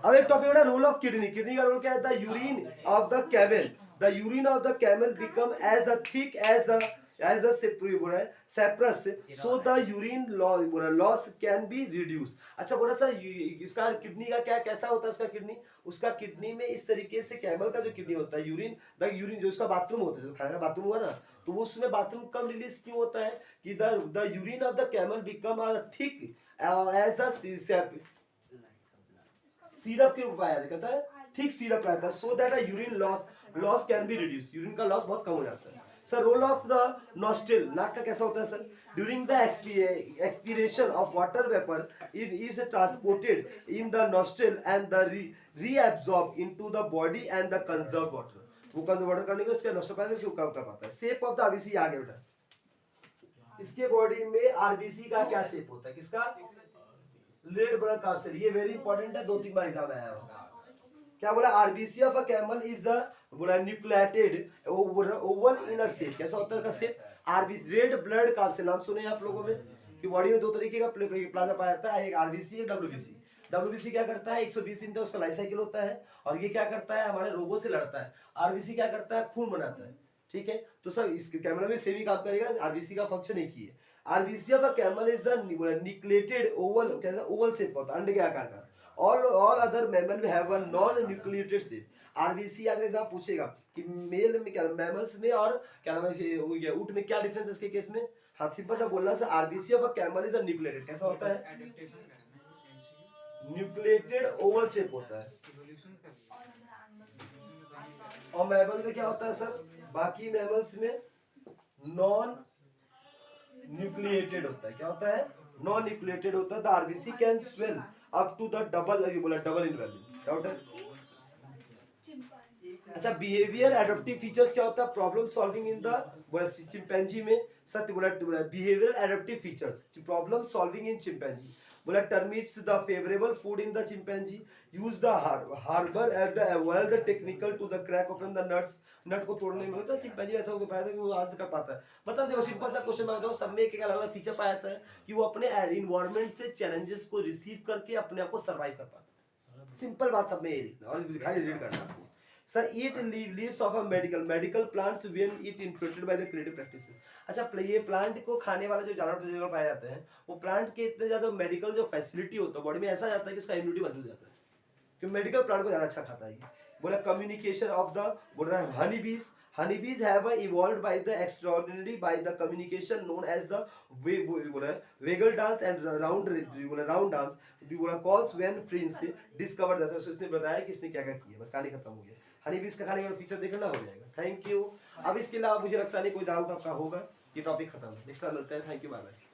Speaker 1: अब एक टॉपिक है रोल ऑफ किडनी। किडनी का रोल क्या है, the urine of the camel, the urine of the camel become as a thick as a as a sepress so the urine loss can be reduced। अच्छा बोला sir इसका kidney का क्या कैसा होता है उसका किडनी, उसका किडनी में इस तरीके से कैमल का जो किडनी होता है यूरिन जो उसका बाथरूम होता है, जो खाने का बाथरूम हुआ ना, तो वो उसमें बाथरूम कम रिलीज क्यों होता है कि the urine of the camel become a thick as a syrup के रूप में आया कहता है थिक सिरप रहता है so that a urine loss can be reduce, urine का लॉस बहुत कम हो जाता है। Sir role of the nostril, नाक का कैसा होता है sir, during the expiration of water vapour it is transported in the nostril and the reabsorb into the body and the conserve water, वो कंजर्व वाटर करने के उसके नॉस्ट्रिल पैसे उसको कम कर पाता है। शेप ऑफ द आरबीसी आ गया बेटा, इसके बॉडी में आरबीसी का क्या शेप होता है, किसका, रेड ब्लड कार्सेल, ये वेरी इंपॉर्टेंट है, 2-3 बार एग्जाम में आया है। क्या बोला, RBC of a camel is the बोला nucleated oval in a shape, कैसा होता है का shape, RBC red blood corpuscle, नाम सुने आप लोगों में कि बॉडी में 2 तरीके का प्लाज्मा पाया जाता है, एक आरबीसी एक डब्ल्यूबीसी। डब्ल्यूबीसी क्या करता है 120 दिन तक उसका लाइफ साइकिल होता है और ये क्या करता है हमारे रोगों से लड़ता है। आरबीसी क्या करता है खून बनाता है, ठीक है, तो सब इस कैमल में सेम ही काम करेगा, आरबीसी का फंक्शन एक ही है। RBC of a camel is the nucleated Oval, कैसा ओवल शेप होता है अंडे के आकार का। all other mammal will have a non nucleated shape। RBC अगर एकदम पूछेगा कि मेल में क्या मैमल्स में और क्या नाम है ऊंट में क्या डिफरेंस है इसके केस में, हाँ सिंपल सा बोलना sir, RBC of a camel is a nucleated, कैसा होता है, न्यूक्लिएटेड ओवल शेप होता है। और मैमल में क्या होता है सर, बाकी मैमल्स में नॉन न्यूक्लिएटेड होता है, क्या होता है, नॉन न्यूक्लिएटेड होता है। The RBC can swell up to the double, ये बोला डबल इन वैल्यू, डाउट है। अच्छा बिहेवियर एडप्टिव फीचर्स क्या होता है, प्रॉब्लम सॉल्विंग इन द बोला चिंपैंजी में, सत्य बोला behaviour adaptive features problem solving in chimpanzee, बोला termites the favourable food in the chimpanzee, use the harbour at the avoid the technical to the crack open the nuts, nut को तोड़ने में होता है चिंपैंजी ऐसा हो पाया था कि वो आंसर कर पाता है। मतलब देखो सिंपल सा क्वेश्चन मैं बताऊं, सब में एक अलग अलग फीचर पाया जाता है कि वो अपने इन्वायरमेंट से चैलेंजेस को रिसीव करके अपने आप को सर्वाइव कर पाता है। सिंपल बात सब में ये लिखना और दिखाई रीड करना आपको। Sir eat leaves of a medical plants when it influenced by the creative practices. अच्छा ये प्लांट को खाने वाला जो जानवर पाए जाते हैं वो प्लांट के इतने ज्यादा मेडिकल जो फैसिलिटी होता है बॉडी में ऐसा जाता है कि उसका इम्यूनिटी बदल जाता है, क्योंकि मेडिकल प्लांट को ज्यादा अच्छा खाता है। बोला कम्युनिकेशन ऑफ द, बोल रहा है honeybees have evolved by the extraordinary by the communication known as the waggle dance and round dance calls when Prince discovered that। उसने बताया कि इसने क्या क्या किया, बस कहानी खत्म हो गई। हनीबीज का खाने का फीचर देखना हो जाएगा। Thank you. अब इसके अलावा मुझे लगता नहीं कोई डाउट आपका होगा, ये टॉपिक खत्म है, नेक्स्ट टाइम मिलते हैं। Thank you, bye bye.